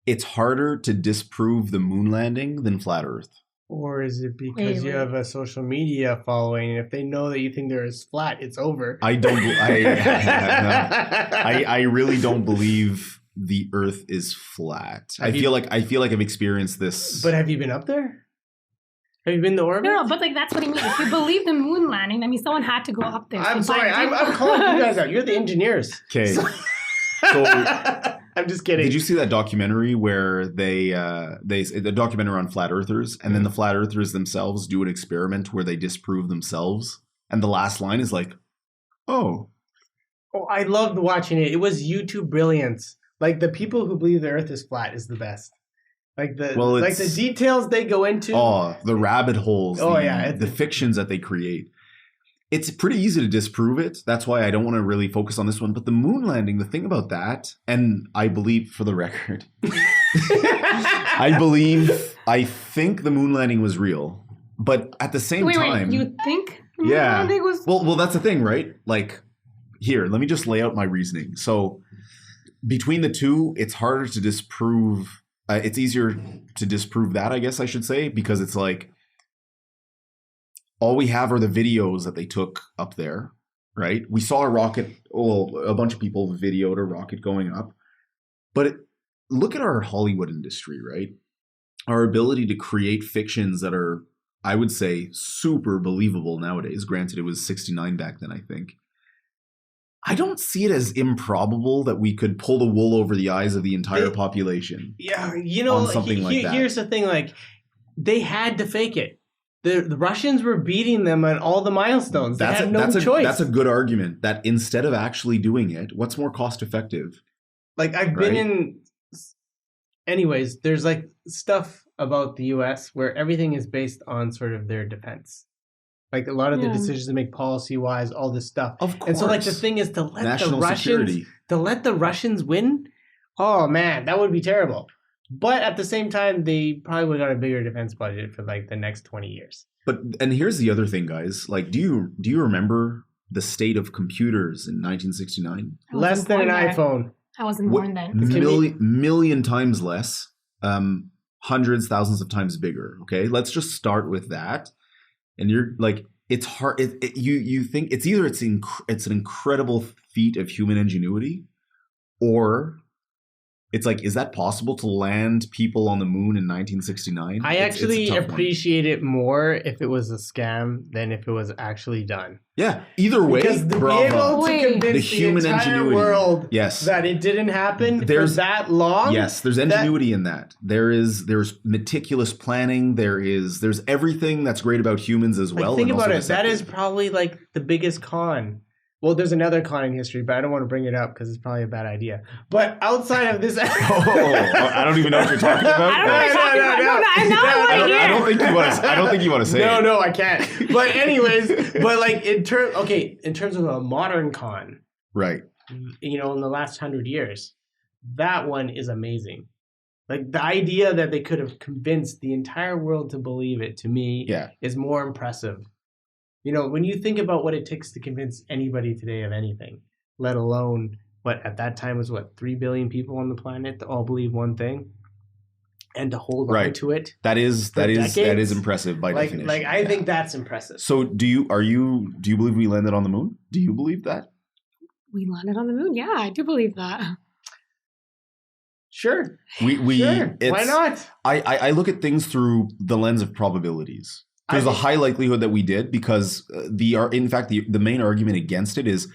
it's harder to disprove the moon landing than flat Earth. Or is it because you have a social media following, and if they know that you think they're as flat, it's over? I don't. I really don't believe the Earth is flat. I feel like I've experienced this. But have you been up there? Have you been to orbit? No, but like that's what I mean. If you believe the moon landing, I mean, someone had to go up there. I'm sorry. I'm calling you guys out. You're the engineers. Okay. So I'm just kidding. Did you see that documentary where the documentary on flat earthers, and then the flat earthers themselves do an experiment where they disprove themselves, and the last line is like, "Oh, I loved watching it. It was YouTube brilliance. Like the people who believe the Earth is flat is the best. Like the details they go into. Oh, the rabbit holes. Oh, the fictions that they create. It's pretty easy to disprove it. That's why I don't want to really focus on this one. But the moon landing, the thing about that, and I believe, for the record, I think the moon landing was real. But at the same time, you think the moon landing was? Well, that's the thing, right? Like, here, let me just lay out my reasoning. So, between the two, it's harder to disprove. It's easier to disprove that, I guess I should say, because it's like, all we have are the videos that they took up there, right? We saw a rocket, a bunch of people videoed a rocket going up. But look at our Hollywood industry, right? Our ability to create fictions that are, I would say, super believable nowadays. Granted, it was 69 back then, I think. I don't see it as improbable that we could pull the wool over the eyes of the entire population. Yeah, on something like that. Here's the thing, like, they had to fake it. The Russians were beating them on all the milestones. They had no choice. That's a good argument, that instead of actually doing it, what's more cost effective? Like, I've been in... Anyways, there's like stuff about the US where everything is based on sort of their defense. Like a lot of the decisions to make policy-wise, all this stuff. Of course. And so like the thing is to let National security. To let the Russians win, oh man, that would be terrible. But at the same time, they probably would have got a bigger defense budget for like the next 20 years. And here's the other thing, guys. Like, do you remember the state of computers in 1969? Less than an iPhone. I wasn't born then. Million times less. Hundreds, thousands of times bigger. Okay, let's just start with that. And you're like, it's hard. You think it's either it's an incredible feat of human ingenuity, or it's like, is that possible to land people on the moon in 1969? I actually appreciate it more if it was a scam than if it was actually done. Yeah, either way, because to be able to convince the human entire ingenuity world yes. that it didn't happen for that long. Yes, there's ingenuity in that. There's meticulous planning. There's everything that's great about humans as well. Think about it. That is probably like the biggest con. Well, there's another con in history, but I don't want to bring it up because it's probably a bad idea. But outside of this... I don't even know what you're talking about. I don't think you want to say it. No, I can't. But anyways, but like in terms of a modern con, right? In the last 100 years, that one is amazing. Like the idea that they could have convinced the entire world to believe it, to me, is more impressive. When you think about what it takes to convince anybody today of anything, let alone what at that time was 3 billion people on the planet to all believe one thing, and to hold on to it. That is impressive by definition. Like I think that's impressive. So do you believe we landed on the moon? Do you believe that? We landed on the moon. Yeah, I do believe that. Sure. Sure. Why not? I look at things through the lens of probabilities. There's a high likelihood that we did, because the main argument against it is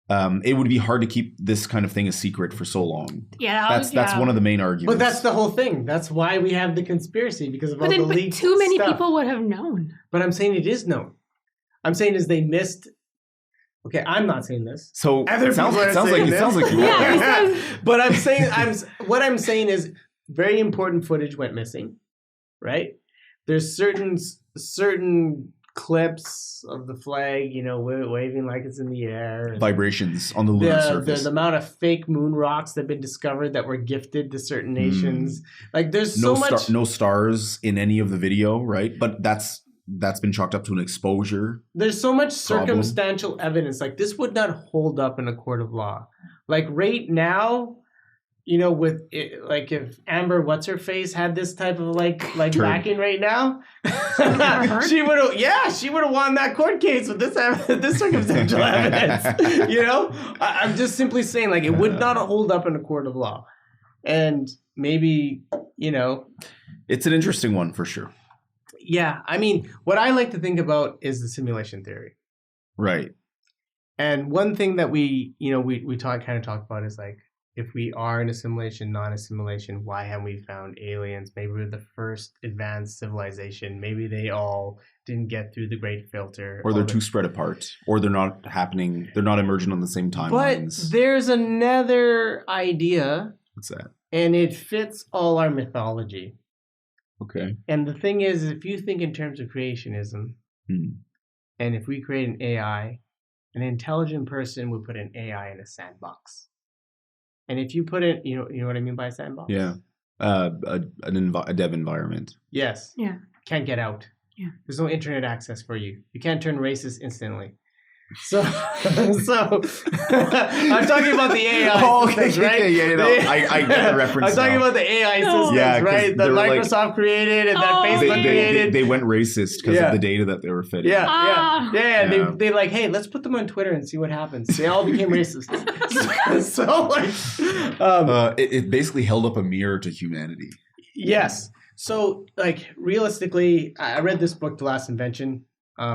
it would be hard to keep this kind of thing a secret for so long. Yeah, that's one of the main arguments. But that's the whole thing. That's why we have the conspiracy, because of all the leaks. Too many people would have known. But I'm saying it is known. I'm saying is they missed. Okay, I'm not saying this. So it sounds like you are. But what I'm saying is very important footage went missing, right? There's certain clips of the flag, waving like it's in the air. And Vibrations on the lunar surface. The amount of fake moon rocks that have been discovered that were gifted to certain nations. Like there's so much. No stars in any of the video, right? But that's been chalked up to an exposure. There's so much circumstantial evidence. Like this would not hold up in a court of law. Like right now, with it, like if Amber what's her face had this type of like backing right now, she would have won that court case with this circumstantial evidence. I'm just simply saying like it would not hold up in a court of law, and maybe it's an interesting one for sure. Yeah, I mean, what I like to think about is the simulation theory, right? And one thing that we talk about is like, if we are in a simulation, not a simulation, why haven't we found aliens? Maybe we're the first advanced civilization. Maybe they all didn't get through the great filter. Or they're too spread apart. Or they're not happening. They're not emerging on the same timelines. But there's another idea. What's that? And it fits all our mythology. Okay. And the thing is, if you think in terms of creationism, and if we create an AI, an intelligent person would put an AI in a sandbox. And if you put it, you know what I mean by a sandbox? Yeah. A dev environment. Yes. Yeah. Can't get out. Yeah. There's no internet access for you. You can't turn racist instantly. So I'm talking about the AI systems, right? Yeah. I get the reference. I'm talking about the AI systems, right? That Microsoft created and that Facebook created. They went racist because of the data that they were fed. Yeah. They like, hey, let's put them on Twitter and see what happens. They all became racist. It basically held up a mirror to humanity. Yes. So like realistically, I read this book, The Last Invention.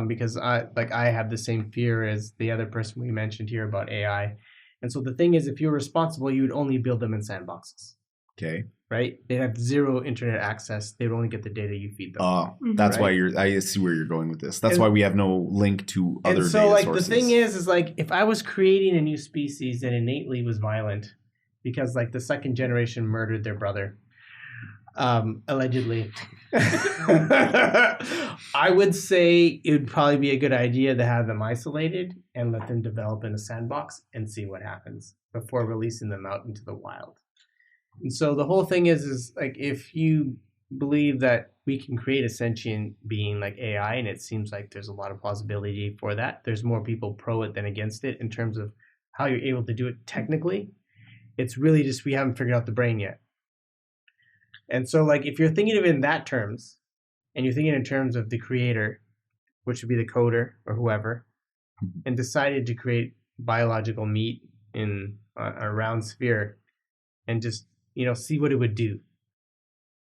Because I have the same fear as the other person we mentioned here about AI. And so the thing is, if you're responsible, you would only build them in sandboxes. Okay. Right? They'd have zero internet access. They would only get the data you feed them. That's why I see where you're going with this. That's why we have no link to other data sources. And so the thing is like, if I was creating a new species that innately was violent because like the second generation murdered their brother, allegedly, I would say it would probably be a good idea to have them isolated and let them develop in a sandbox and see what happens before releasing them out into the wild. And so the whole thing is like, if you believe that we can create a sentient being like AI, and it seems like there's a lot of plausibility for that, there's more people pro it than against it in terms of how you're able to do it technically. It's really just we haven't figured out the brain yet. And so, like, if you're thinking of it in that terms, and you're thinking in terms of the creator, which would be the coder or whoever, and decided to create biological meat in a round sphere, and just, see what it would do,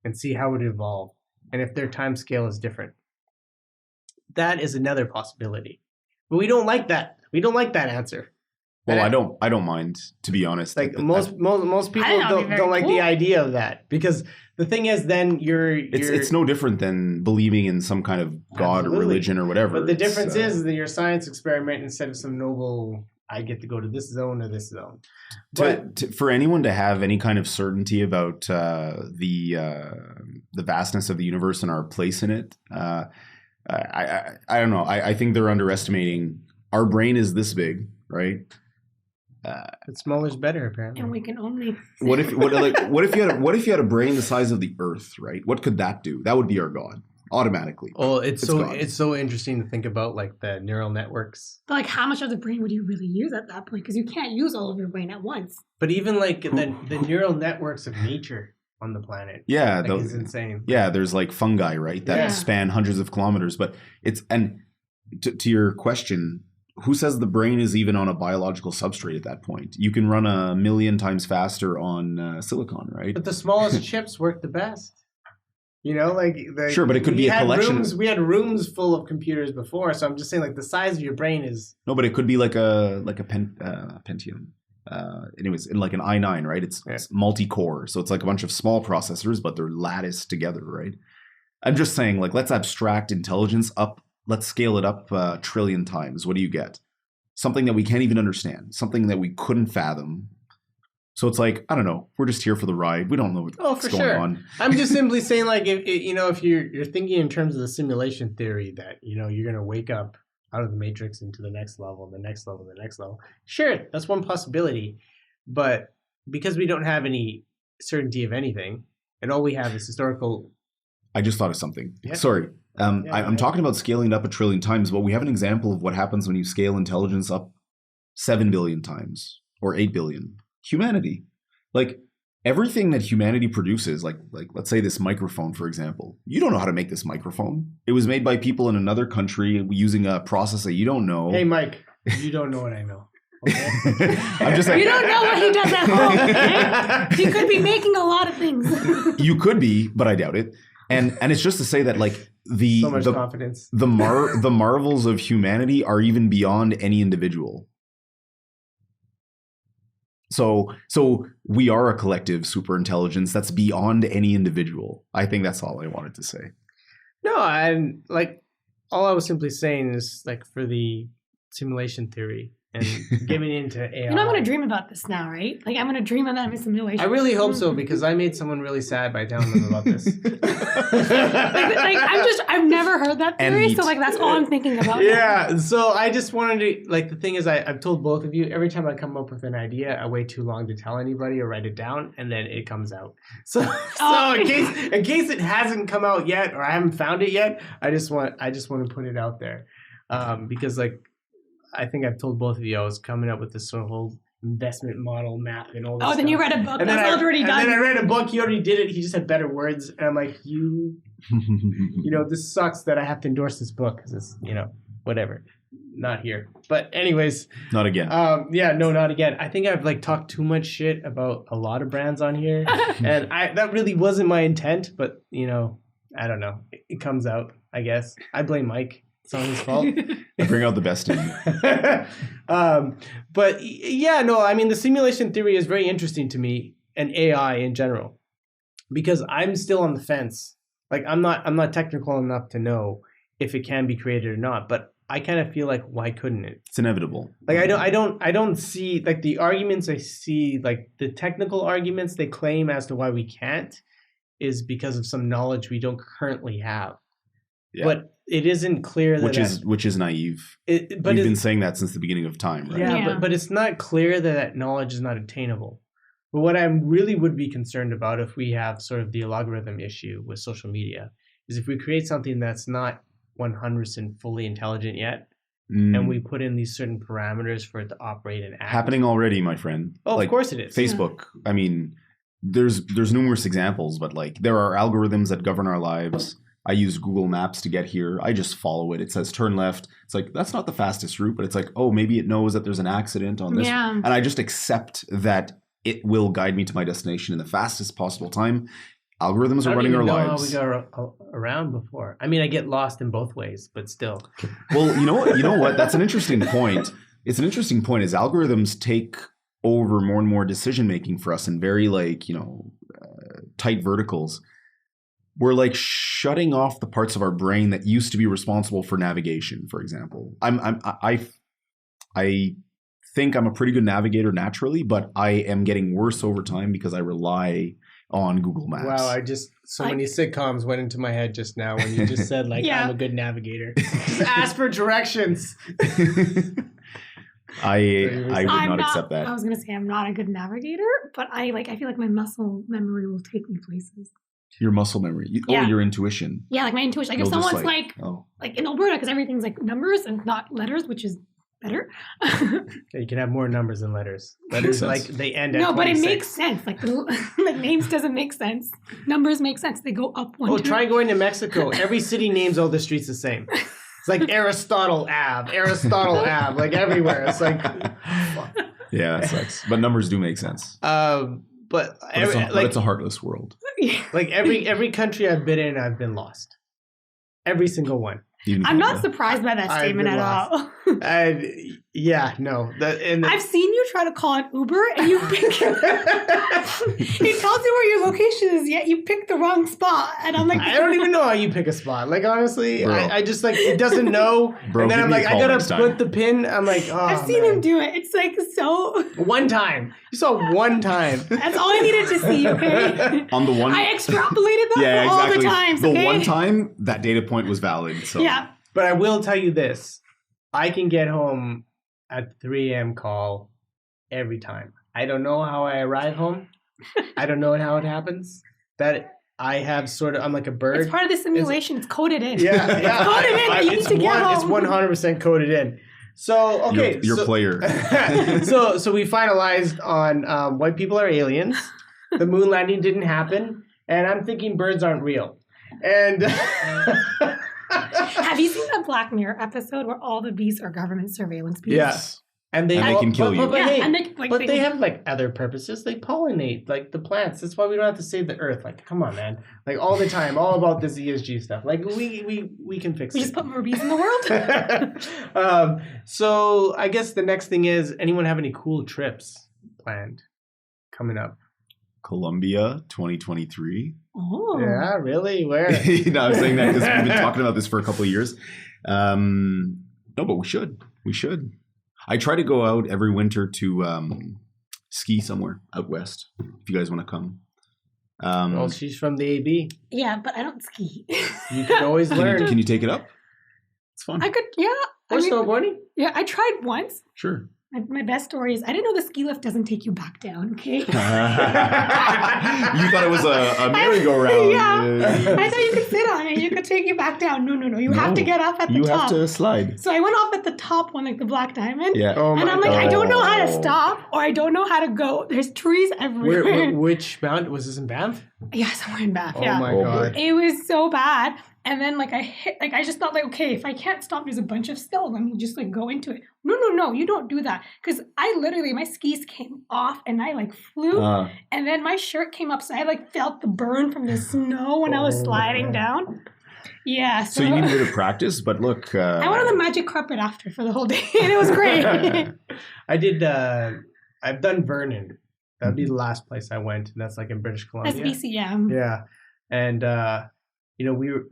and see how it would evolve, and if their time scale is different, that is another possibility. But we don't like that. We don't like that answer. Well, I don't mind, to be honest. Like most people don't like the idea of that, because the thing is, then it's no different than believing in some kind of God or religion or whatever. But the difference is that your science experiment, instead of some noble, I get to go to this zone or this zone. For anyone to have any kind of certainty about the vastness of the universe and our place in it, I don't know. I think they're underestimating. Our brain is this big, right? Smaller is better, apparently. And we can only. What if you had a brain the size of the Earth, right? What could that do? That would be our God automatically. Well, it's so interesting to think about, like the neural networks. But like, how much of the brain would you really use at that point? Because you can't use all of your brain at once. But even like the neural networks of nature on the planet, is insane. Yeah, there's like fungi, right, that span hundreds of kilometers. But to your question. Who says the brain is even on a biological substrate at that point? You can run 1,000,000 times faster on silicon, right? But the smallest chips work the best. Sure, but it could be a collection. We had rooms full of computers before, so I'm just saying, like, the size of your brain is. No, but it could be like a Pentium. Anyways, like an i9, right? It's multi-core, so it's like a bunch of small processors, but they're latticed together, right? I'm just saying, like, let's abstract intelligence up. Let's scale it up 1 trillion times. What do you get? Something that we can't even understand. Something that we couldn't fathom. So it's like, I don't know, we're just here for the ride. We don't know what's going on. I'm just simply saying, like, if you're thinking in terms of the simulation theory that, you're going to wake up out of the matrix into the next level, the next level, the next level. Sure, that's one possibility. But because we don't have any certainty of anything, and all we have is historical... I just thought of something. Yeah. Sorry. I'm talking about scaling it up a trillion times, but we have an example of what happens when you scale intelligence up 7 billion times or 8 billion. Humanity. Like everything that humanity produces, like let's say this microphone, for example. You don't know how to make this microphone. It was made by people in another country using a process that you don't know. Hey, Mike, you don't know what I know. Okay? I'm just like, you don't know what he does at home. Okay? He could be making a lot of things. You could be, but I doubt it. And it's just to say that like so much confidence. The marvels of humanity are even beyond any individual. So we are a collective superintelligence that's beyond any individual. I think that's all I wanted to say. No, and like all I was simply saying is like for the simulation theory and giving into AI. I'm going to dream about this now, right? Like I'm going to dream of that in simulation. I really hope so because I made someone really sad by telling them about this. I've never heard that theory, so like that's all I'm thinking about. Yeah, so I just wanted to, like, the thing is I've told both of you, every time I come up with an idea, I wait too long to tell anybody or write it down, and then it comes out. So in case it hasn't come out yet or I haven't found it yet, I just want to put it out there because like I think I've told both of you I was coming up with this sort of whole investment model map and all this stuff. Then you read a book. And that's already done. And then I read a book. He already did it. He just had better words. And I'm like, this sucks that I have to endorse this book because it's, whatever. Not here. But anyways. Not again. Not again. I think I've like talked too much shit about a lot of brands on here. And that really wasn't my intent. But, I don't know. It comes out, I guess. I blame Mike. It's not his fault. I bring out the best in you. But yeah, no, I mean, the simulation theory is very interesting to me and AI in general, because I'm still on the fence. Like I'm not technical enough to know if it can be created or not, but I kind of feel like, why couldn't it? It's inevitable. Like I don't see like the arguments I see, like the technical arguments they claim as to why we can't is because of some knowledge we don't currently have. Yeah. But it isn't clear that which is naive. We've been saying that since the beginning of time, right? Yeah. But it's not clear that knowledge is not attainable. But what I really would be concerned about if we have sort of the algorithm issue with social media is if we create something that's not 100% fully intelligent yet, and we put in these certain parameters for it to operate and act. Happening already, my friend. Oh, of course it is. Facebook. Yeah. I mean, there's numerous examples, but like there are algorithms that govern our lives. I use Google Maps to get here. I just follow it. It says turn left. It's like, that's not the fastest route, but it's like, oh, maybe it knows that there's an accident on this. Yeah. And I just accept that it will guide me to my destination in the fastest possible time. Algorithms are running our lives. I don't even know how we got around before. I mean, I get lost in both ways, but still. Well, you know what? That's an interesting point. It's an interesting point is algorithms take over more and more decision-making for us in very tight verticals. We're like shutting off the parts of our brain that used to be responsible for navigation, for example. I think I'm a pretty good navigator naturally, but I am getting worse over time because I rely on Google Maps. Wow, many sitcoms went into my head just now when you just said I'm a good navigator. Just ask for directions. I would not accept that. I was going to say I'm not a good navigator, but I feel like my muscle memory will take me places. Your muscle memory. Your intuition. Yeah, like my intuition. Like if someone's like in Alberta, because everything's like numbers and not letters, which is better. You can have more numbers than letters. Letters like they end at 26. But it makes sense. Like names doesn't make sense. Numbers make sense. They go up one. Try going to Mexico. Every city names all the streets the same. It's like Aristotle Ave, like everywhere. It's like, fuck. Yeah, that sucks. But numbers do make sense. But it's a heartless world. Like every country I've been in, I've been lost. Every single one. I'm not surprised by that statement at all. And yeah, no. I've seen you try to call an Uber and you pick it tells you where your location is, yet you pick the wrong spot. And I'm like, I don't even know how you pick a spot. Like, honestly, Bro. I just like, it doesn't know. Bro, and then give I'm me a like, I call gotta next time. put the pin. I'm like, oh, I've seen him do it. It's like so. One time. You saw one time. That's all I needed to see, okay? On the one, I extrapolated that for all the times, The okay? one time that data point was valid. So Yeah. But I will tell you this. I can get home at 3 a.m. call every time. I don't know how I arrive home. I don't know how it happens. That I have I'm like a bird. It's part of the simulation. It's coded in. Yeah. It's coded in. You need to get home. It's 100% coded in. So, okay. Your player. So we finalized on white people are aliens. The moon landing didn't happen. And I'm thinking birds aren't real. And... Have you seen that Black Mirror episode where all the bees are government surveillance bees? Yes. And they can kill you. But, Yeah, hey, and they have like other purposes. They pollinate like the plants. That's why we don't have to save the earth. Like, come on, man. Like all the time, all about this ESG stuff. Like we can fix We it. just put more bees in the world. So I guess the next thing is, anyone have any cool trips planned coming up? Colombia 2023. Oh. Yeah, really? Where? I'm saying that because we've been talking about this for a couple of years. No, but we should. I try to go out every winter to ski somewhere out west. If you guys want to come. Well, she's from the AB. Yeah, but I don't ski. You can always learn. Can you take it up? It's fun. I could, yeah. Or snowboarding? Yeah, I tried once. Sure. My best story is I didn't know the ski lift doesn't take you back down, okay? You thought it was a merry-go-round. Yeah. I thought you could sit on it. You could take you back down. No. You have to get up at the top. You have to slide. So I went off at the top one, like the Black Diamond. Yeah. Oh And I'm like, I don't know how to stop or I don't know how to go. There's trees everywhere. Which mountain? Was this in Banff? Yeah, somewhere in Bath. Oh Yeah. my Oh, God. It was so bad. And then I just thought okay, if I can't stop, there's a bunch of snow. Let me just go into it. No, you don't do that. Because I literally, my skis came off and I flew and then my shirt came up. So I felt the burn from the snow when I was sliding down. Yeah. So you need a bit of practice, but look. I went on the magic carpet after for the whole day and it was great. I did, I've done Vernon. That'd be the last place I went. And that's in British Columbia. That's BC, yeah. Yeah. And,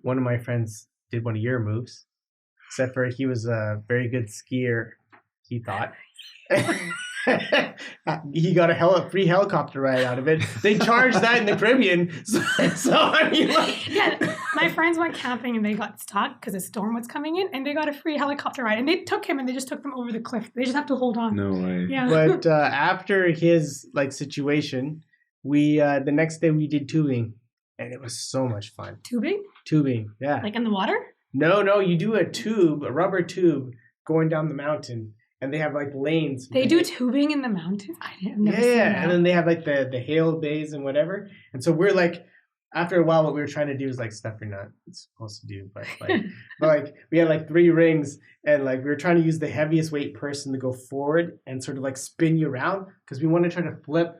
one of my friends did one of your moves, except for he was a very good skier, he thought. He got a free helicopter ride out of it. They charged that in the Caribbean. So I mean, Yeah, my friends went camping and they got stuck because a storm was coming in and they got a free helicopter ride. And they took him and they just took them over the cliff. They just have to hold on. No way. Yeah. But after his situation, we the next day we did tubing. And it was so much fun. Tubing? Yeah. Like in the water? No, you do a rubber tube going down the mountain, and they have lanes. They do tubing in the mountains? I've never seen that. And then they have the hail bays and whatever. And so we're after a while, what we were trying to do is stuff you're not supposed to do, but we had 3 rings, and we were trying to use the heaviest weight person to go forward and sort of spin you around because we want to try to flip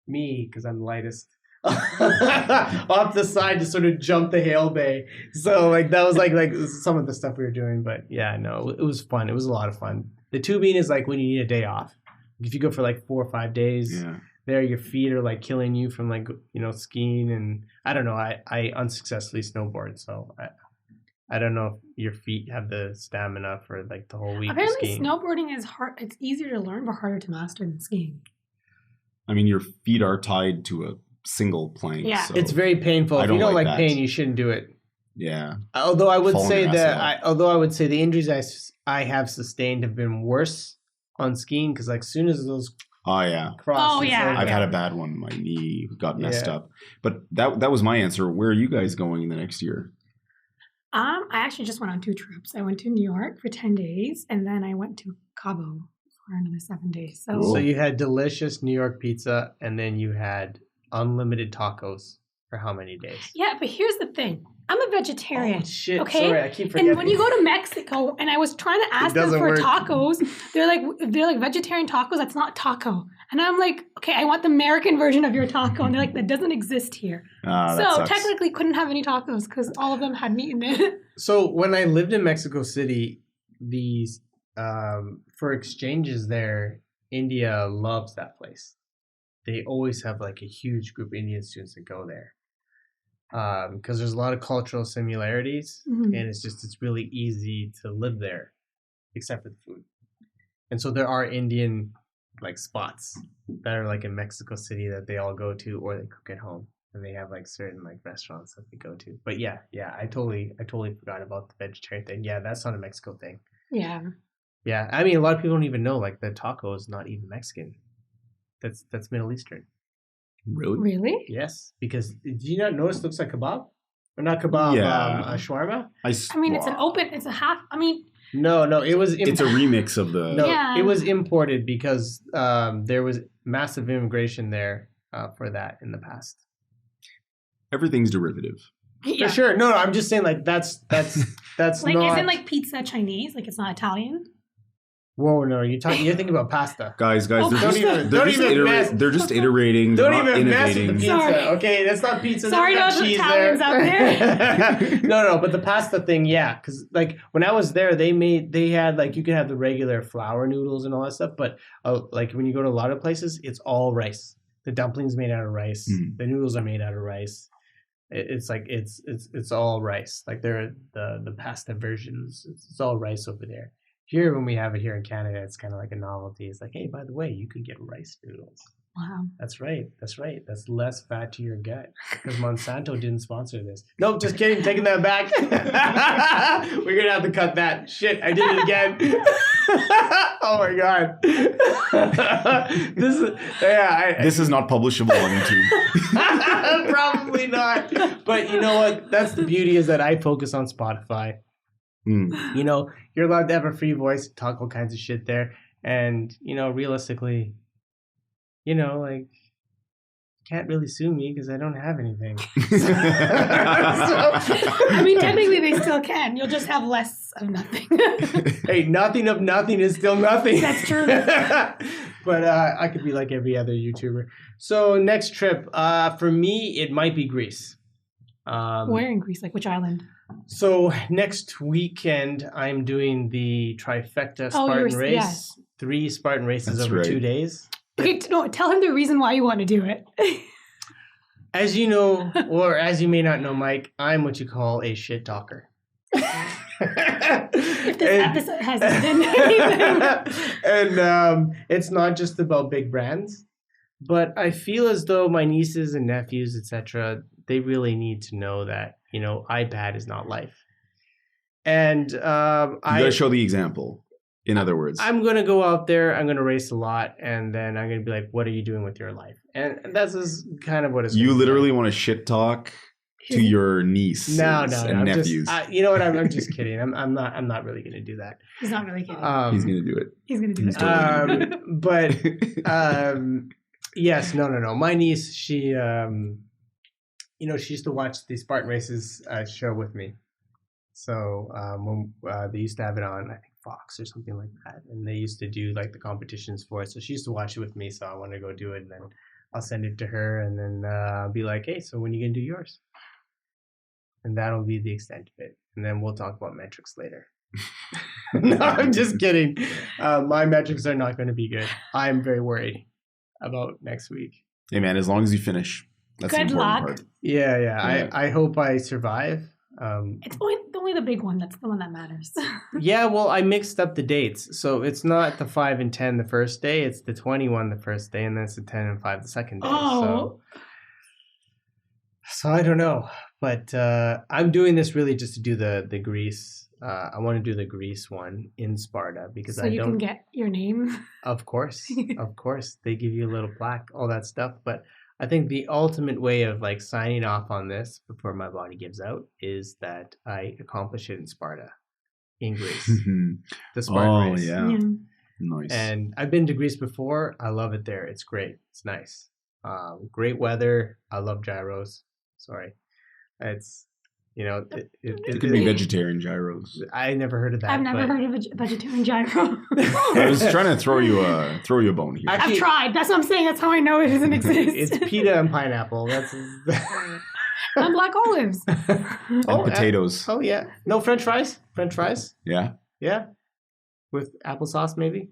me because I'm the lightest. Off the side to sort of jump the hail bay. So that was some of the stuff we were doing. But yeah, no, it was fun. It was a lot of fun. The tubing is when you need a day off. If you go for 4 or 5 days, there your feet are killing you from skiing, and I don't know. I unsuccessfully snowboard, so I don't know if your feet have the stamina for the whole week. Apparently, of skiing. snowboarding is hard. It's easier to learn, but harder to master than skiing. I mean, your feet are tied to a single plank. Yeah. So It's very painful. If you don't like that. pain, you shouldn't do it. Yeah. Although I would Falling say your ass the injuries I have sustained have been worse on skiing because as soon as those Oh yeah. crosses, Oh, yeah. I've had a bad one. My knee got messed Yeah. up. But that was my answer. Where are you guys going in the next year? I actually just went on 2 trips. I went to New York for 10 days, and then I went to Cabo for another 7 days. So, Cool. So you had delicious New York pizza, and then you had unlimited tacos for how many days? yeah, but here's the thing. I'm a vegetarian. Oh, shit. Okay? Sorry, I keep forgetting. And when you go to Mexico, and I was trying to ask them doesn't for work. tacos, they're like vegetarian tacos. That's not taco. And I'm like, okay, I want the American version of your taco. And they're like, that doesn't exist here. That So sucks. technically, couldn't have any tacos because all of them had meat in it. So when I lived in Mexico City, for exchanges there, India loves that place. They always have like a huge group of Indian students that go there. Because there's a lot of cultural similarities, and it's really easy to live there, except for the food. And so there are Indian like spots that are like in Mexico City that they all go to, or they cook at home, and they have like certain like restaurants that they go to. But yeah, I totally forgot about the vegetarian thing. Yeah, that's not a Mexico thing. Yeah. Yeah, I mean, a lot of people don't even know like the taco is not even Mexican. That's Middle Eastern. Really? Yes, because did you not notice it looks like kebab? Or not kebab, shawarma? I mean, it's a half, I mean... No, it was... It's a remix of the... No, it was imported because there was massive immigration there for that in the past. Everything's derivative. Yeah. For sure. No, I'm just saying like that's like, not... isn't like pizza Chinese? Like it's not Italian? Whoa, no, you're thinking about pasta. Guys, Oh, they're just iterating. Don't They're not even mess with the innovating. pizza. Sorry. Okay, that's not pizza. Sorry that's to not cheese Italians there. out there. No, but the pasta thing, yeah, because like when I was there, they had like you could have the regular flour noodles and all that stuff, but like when you go to a lot of places, it's all rice. The dumplings made out of rice. The noodles are made out of rice. It's like it's all rice. Like they're the pasta versions. It's all rice over there. Here, when we have it here in Canada, it's kind of like a novelty. It's like, hey, by the way, you could get rice noodles. Wow. That's right. That's less fat to your gut. Because Monsanto didn't sponsor this. Nope, just kidding. Taking that back. We're going to have to cut that. Shit, I did it again. Oh, my God. This is not publishable on YouTube. Probably not. But you know what? That's the beauty is that I focus on Spotify. You know, you're allowed to have a free voice, talk all kinds of shit there. And, you know, realistically, you know, like, you can't really sue me because I don't have anything. I mean, technically they still can. You'll just have less of nothing. Hey, nothing of nothing is still nothing. That's true. But I could be like every other YouTuber. So next trip, for me, it might be Greece. Where in Greece? Like which island? So next weekend, I'm doing the trifecta Spartan race. Yes. 3 Spartan races over 2 days. Okay, no, tell him the reason why you want to do it. As you know, or as you may not know, Mike, I'm what you call a shit talker. If this episode hasn't been anything. And it's not just about big brands, but I feel as though my nieces and nephews, etc., they really need to know that, you know, iPad is not life. And you gotta show the example. In other words, I'm going to go out there, I'm going to race a lot, and then I'm going to be like, what are you doing with your life? And that's just kind of what it's you literally want to shit talk to your niece and nephews. You know what? I'm just kidding. I'm not really going to do that. He's not really kidding. He's going to do it. He's going to do it. Totally but yes, no. My niece, she you know, she used to watch the Spartan Races show with me. So when they used to have it on, I think Fox or something like that, and they used to do like the competitions for it. So she used to watch it with me. So I wanted to go do it, and then I'll send it to her, and then I'll be like, "Hey, so when are you gonna do yours?" And that'll be the extent of it. And then we'll talk about metrics later. No, I'm just kidding. My metrics are not going to be good. I'm very worried about next week. Hey man, as long as you finish. That's Good the important luck. part. Yeah. I hope I survive. It's only the big one. That's the one that matters. Yeah, well, I mixed up the dates. So it's not the 5 and 10 the first day. It's the 21 the first day, and then it's the 10 and 5 the second day. Oh. So I don't know. But I'm doing this really just to do the Greece. I want to do the Greece one in Sparta because so you can get your name. Of course. They give you a little plaque, all that stuff. But I think the ultimate way of like signing off on this before my body gives out is that I accomplish it in Sparta, in Greece. The Spartan race. Yeah. Nice. And I've been to Greece before. I love it there. It's great. It's nice. Great weather. I love gyros. Sorry. It's, you know, it could be vegetarian gyros. I never heard of that. I've never heard of a vegetarian gyro. I was trying to throw you a bone here. Actually, I've tried. That's what I'm saying. That's how I know it doesn't exist. It's pita and pineapple. That's and black olives. And potatoes. Oh yeah. No French fries. French fries. Yeah. Yeah. with applesauce, maybe.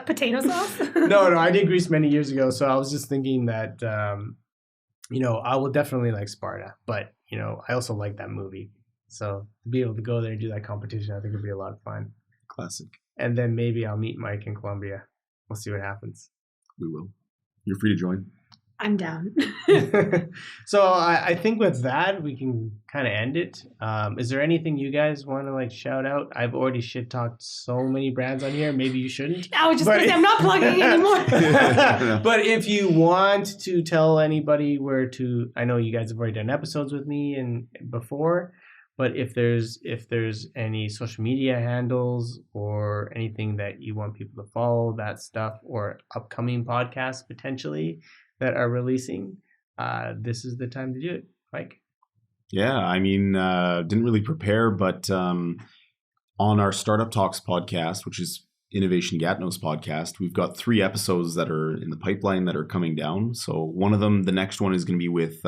Potato sauce? No, I did Greece many years ago, so I was just thinking that I will definitely like Sparta, but I also like that movie. So to be able to go there and do that competition, I think would be a lot of fun. Classic. And then maybe I'll meet Mike in Colombia. We'll see what happens. We will. You're free to join. I'm down. So I think with that, we can kind of end it. Is there anything you guys want to shout out? I've already shit talked so many brands on here. Maybe you shouldn't. I was just going to say, I'm not plugging anymore. But if you want to tell anybody where to, I know you guys have already done episodes with me and before, but if there's any social media handles or anything that you want people to follow, that stuff, or upcoming podcasts potentially that are releasing, this is the time to do it. Mike? Yeah, I mean, didn't really prepare, but on our Startup Talks podcast, which is Innovation Gatineau's podcast, we've got 3 episodes that are in the pipeline that are coming down. So one of them, the next one is going to be with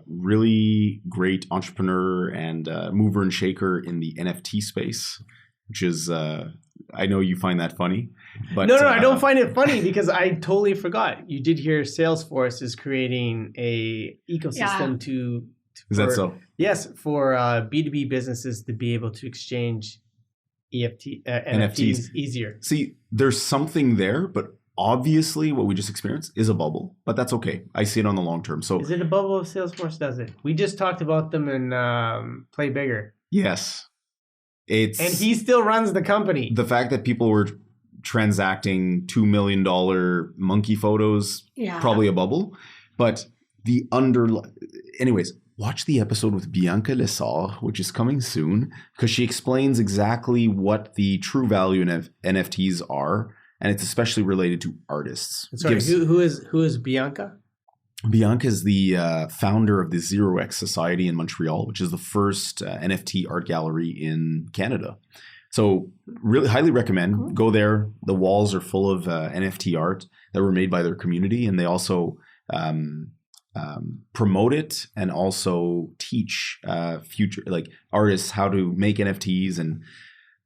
really great entrepreneur and mover and shaker in the NFT space, which is, I know you find that funny. But No, I don't find it funny because I totally forgot. You did hear Salesforce is creating a ecosystem to is that so? Yes, for B2B businesses to be able to exchange NFTs easier. See, there's something there, but obviously what we just experienced is a bubble, but that's okay. I see it on the long term. So is it a bubble if Salesforce does it? We just talked about them in Play Bigger. Yes. And he still runs the company. The fact that people were transacting $2 million monkey photos, probably a bubble. But anyways, watch the episode with Bianca Lessard, which is coming soon, because she explains exactly what the true value in NFTs are, and it's especially related to artists. Sorry, who is Bianca? Bianca is the founder of the 0x Society in Montreal, which is the first NFT art gallery in Canada. So really highly recommend. Cool. Go there. The walls are full of NFT art that were made by their community, and they also promote it and also teach future artists how to make NFTs, and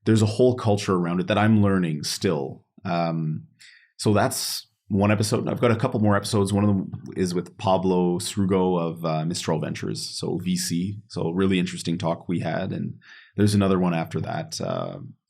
there's a whole culture around it that I'm learning still. So that's one episode. I've got a couple more episodes. One of them is with Pablo Srugo of Mistral Ventures, so VC. So really interesting talk we had, and there's another one after that.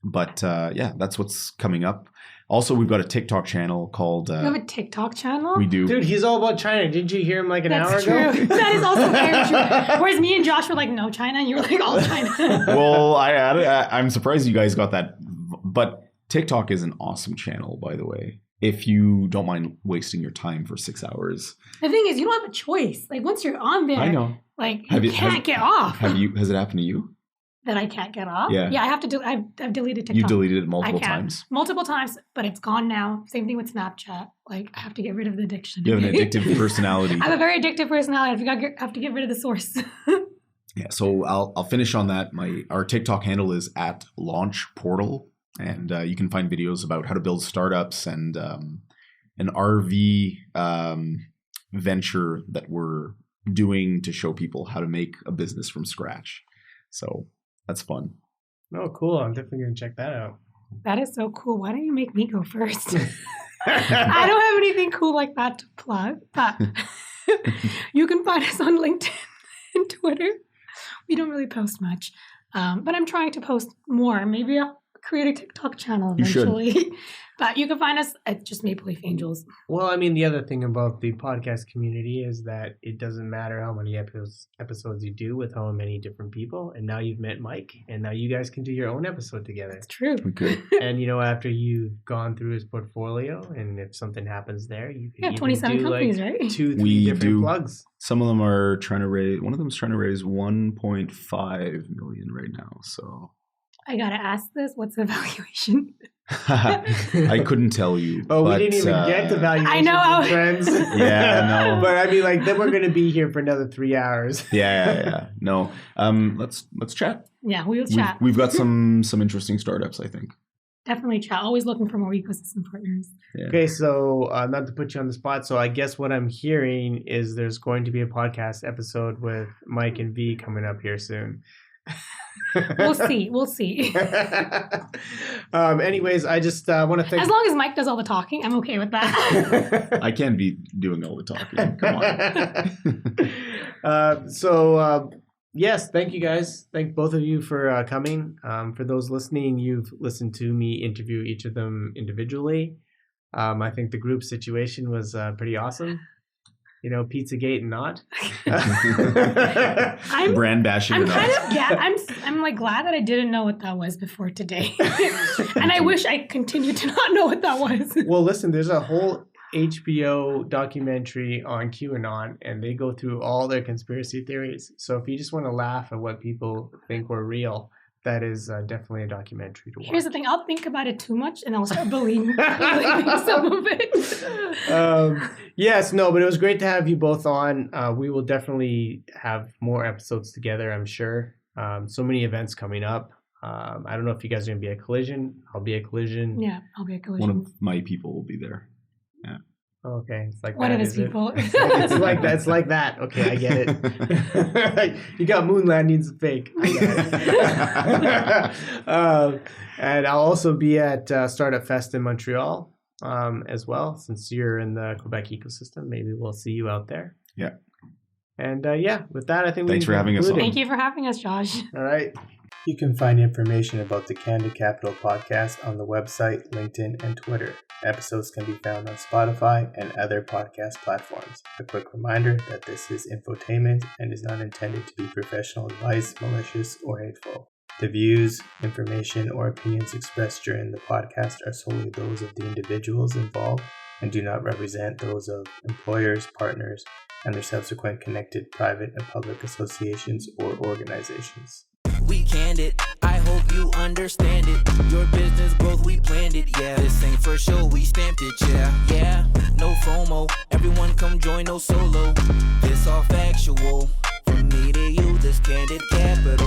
But that's what's coming up. Also, we've got a TikTok channel called... You have a TikTok channel? We do. Dude, he's all about China. Didn't you hear him an hour ago? That is also very true. Whereas me and Josh were like, no China, and you were like, all China. Well, I'm surprised you guys got that. But TikTok is an awesome channel, by the way, if you don't mind wasting your time for 6 hours. The thing is, you don't have a choice. Once you're on there, I know. You can't get off. Has it happened to you? That I can't get off? Yeah. Yeah, I have to I've deleted TikTok. You deleted it multiple times? Multiple times, but it's gone now. Same thing with Snapchat. I have to get rid of the addiction. You have an addictive personality. I have a very addictive personality. I have to get rid of the source. Yeah, so I'll finish on that. Our TikTok handle is @launchportal, and you can find videos about how to build startups and an RV venture that we're doing to show people how to make a business from scratch. So that's fun. Oh, cool. I'm definitely going to check that out. That is so cool. Why don't you make me go first? I don't have anything cool like that to plug, but you can find us on LinkedIn and Twitter. We don't really post much, but I'm trying to post more. Maybe I'll create a TikTok channel eventually. But you can find us at just Maple Leaf Angels. Well, I mean, the other thing about the podcast community is that it doesn't matter how many episodes you do with how many different people. And now you've met Mike, and now you guys can do your own episode together. It's true. Okay. And, after you've gone through his portfolio, and if something happens there, you can 27 do companies, right? 2-3 different plugs. Some of them are trying to raise, one of them is trying to raise 1.5 million right now. So I got to ask this. What's the valuation? I couldn't tell you. Oh, we didn't even get the valuation. I know. Friends. Yeah, no. But I mean, then we're going to be here for another 3 hours. Yeah. No. Let's chat. Yeah, we'll chat. We've got some interesting startups, I think. Definitely chat. Always looking for more ecosystem partners. Yeah. Okay, so not to put you on the spot, so I guess what I'm hearing is there's going to be a podcast episode with Mike and V coming up here soon. We'll see. We'll see. Anyways, I just want to thank. As long as Mike does all the talking, I'm okay with that. I can't be doing all the talking. Come on. Yes, thank you guys. Thank both of you for coming. For those listening, you've listened to me interview each of them individually. I think the group situation was pretty awesome. You know, Pizzagate and not. Brand bashing. I'm kind of I'm like glad that I didn't know what that was before today, and I wish I continued to not know what that was. Well, listen, there's a whole HBO documentary on QAnon, and they go through all their conspiracy theories. So if you just want to laugh at what people think were real, that is definitely a documentary to watch. Here's the thing. I'll think about it too much and I'll start believing some of it. Yes, no, but it was great to have you both on. We will definitely have more episodes together, I'm sure. So many events coming up. I don't know if you guys are going to be at Collision. I'll be at Collision. Yeah, I'll be at Collision. One of my people will be there. Yeah. Okay, it's like one that, of his people. It's like that. It's like that. Okay, I get it. You got moon landings fake. I get it. And I'll also be at Startup Fest in Montreal as well. Since you're in the Quebec ecosystem, maybe we'll see you out there. Yeah. And with that, I think thanks for having us on. Thank you for having us, Josh. All right. You can find information about the Candid Capital podcast on the website, LinkedIn, and Twitter. Episodes can be found on Spotify and other podcast platforms. A quick reminder that this is infotainment and is not intended to be professional advice, malicious, or hateful. The views, information, or opinions expressed during the podcast are solely those of the individuals involved and do not represent those of employers, partners, and their subsequent connected private and public associations or organizations. We candid, I hope you understand it. Your business growth, we planned it, yeah. This ain't for sure, we stamped it, yeah. No FOMO, everyone come join, no solo. This all factual. From me to you, this Candid Capital.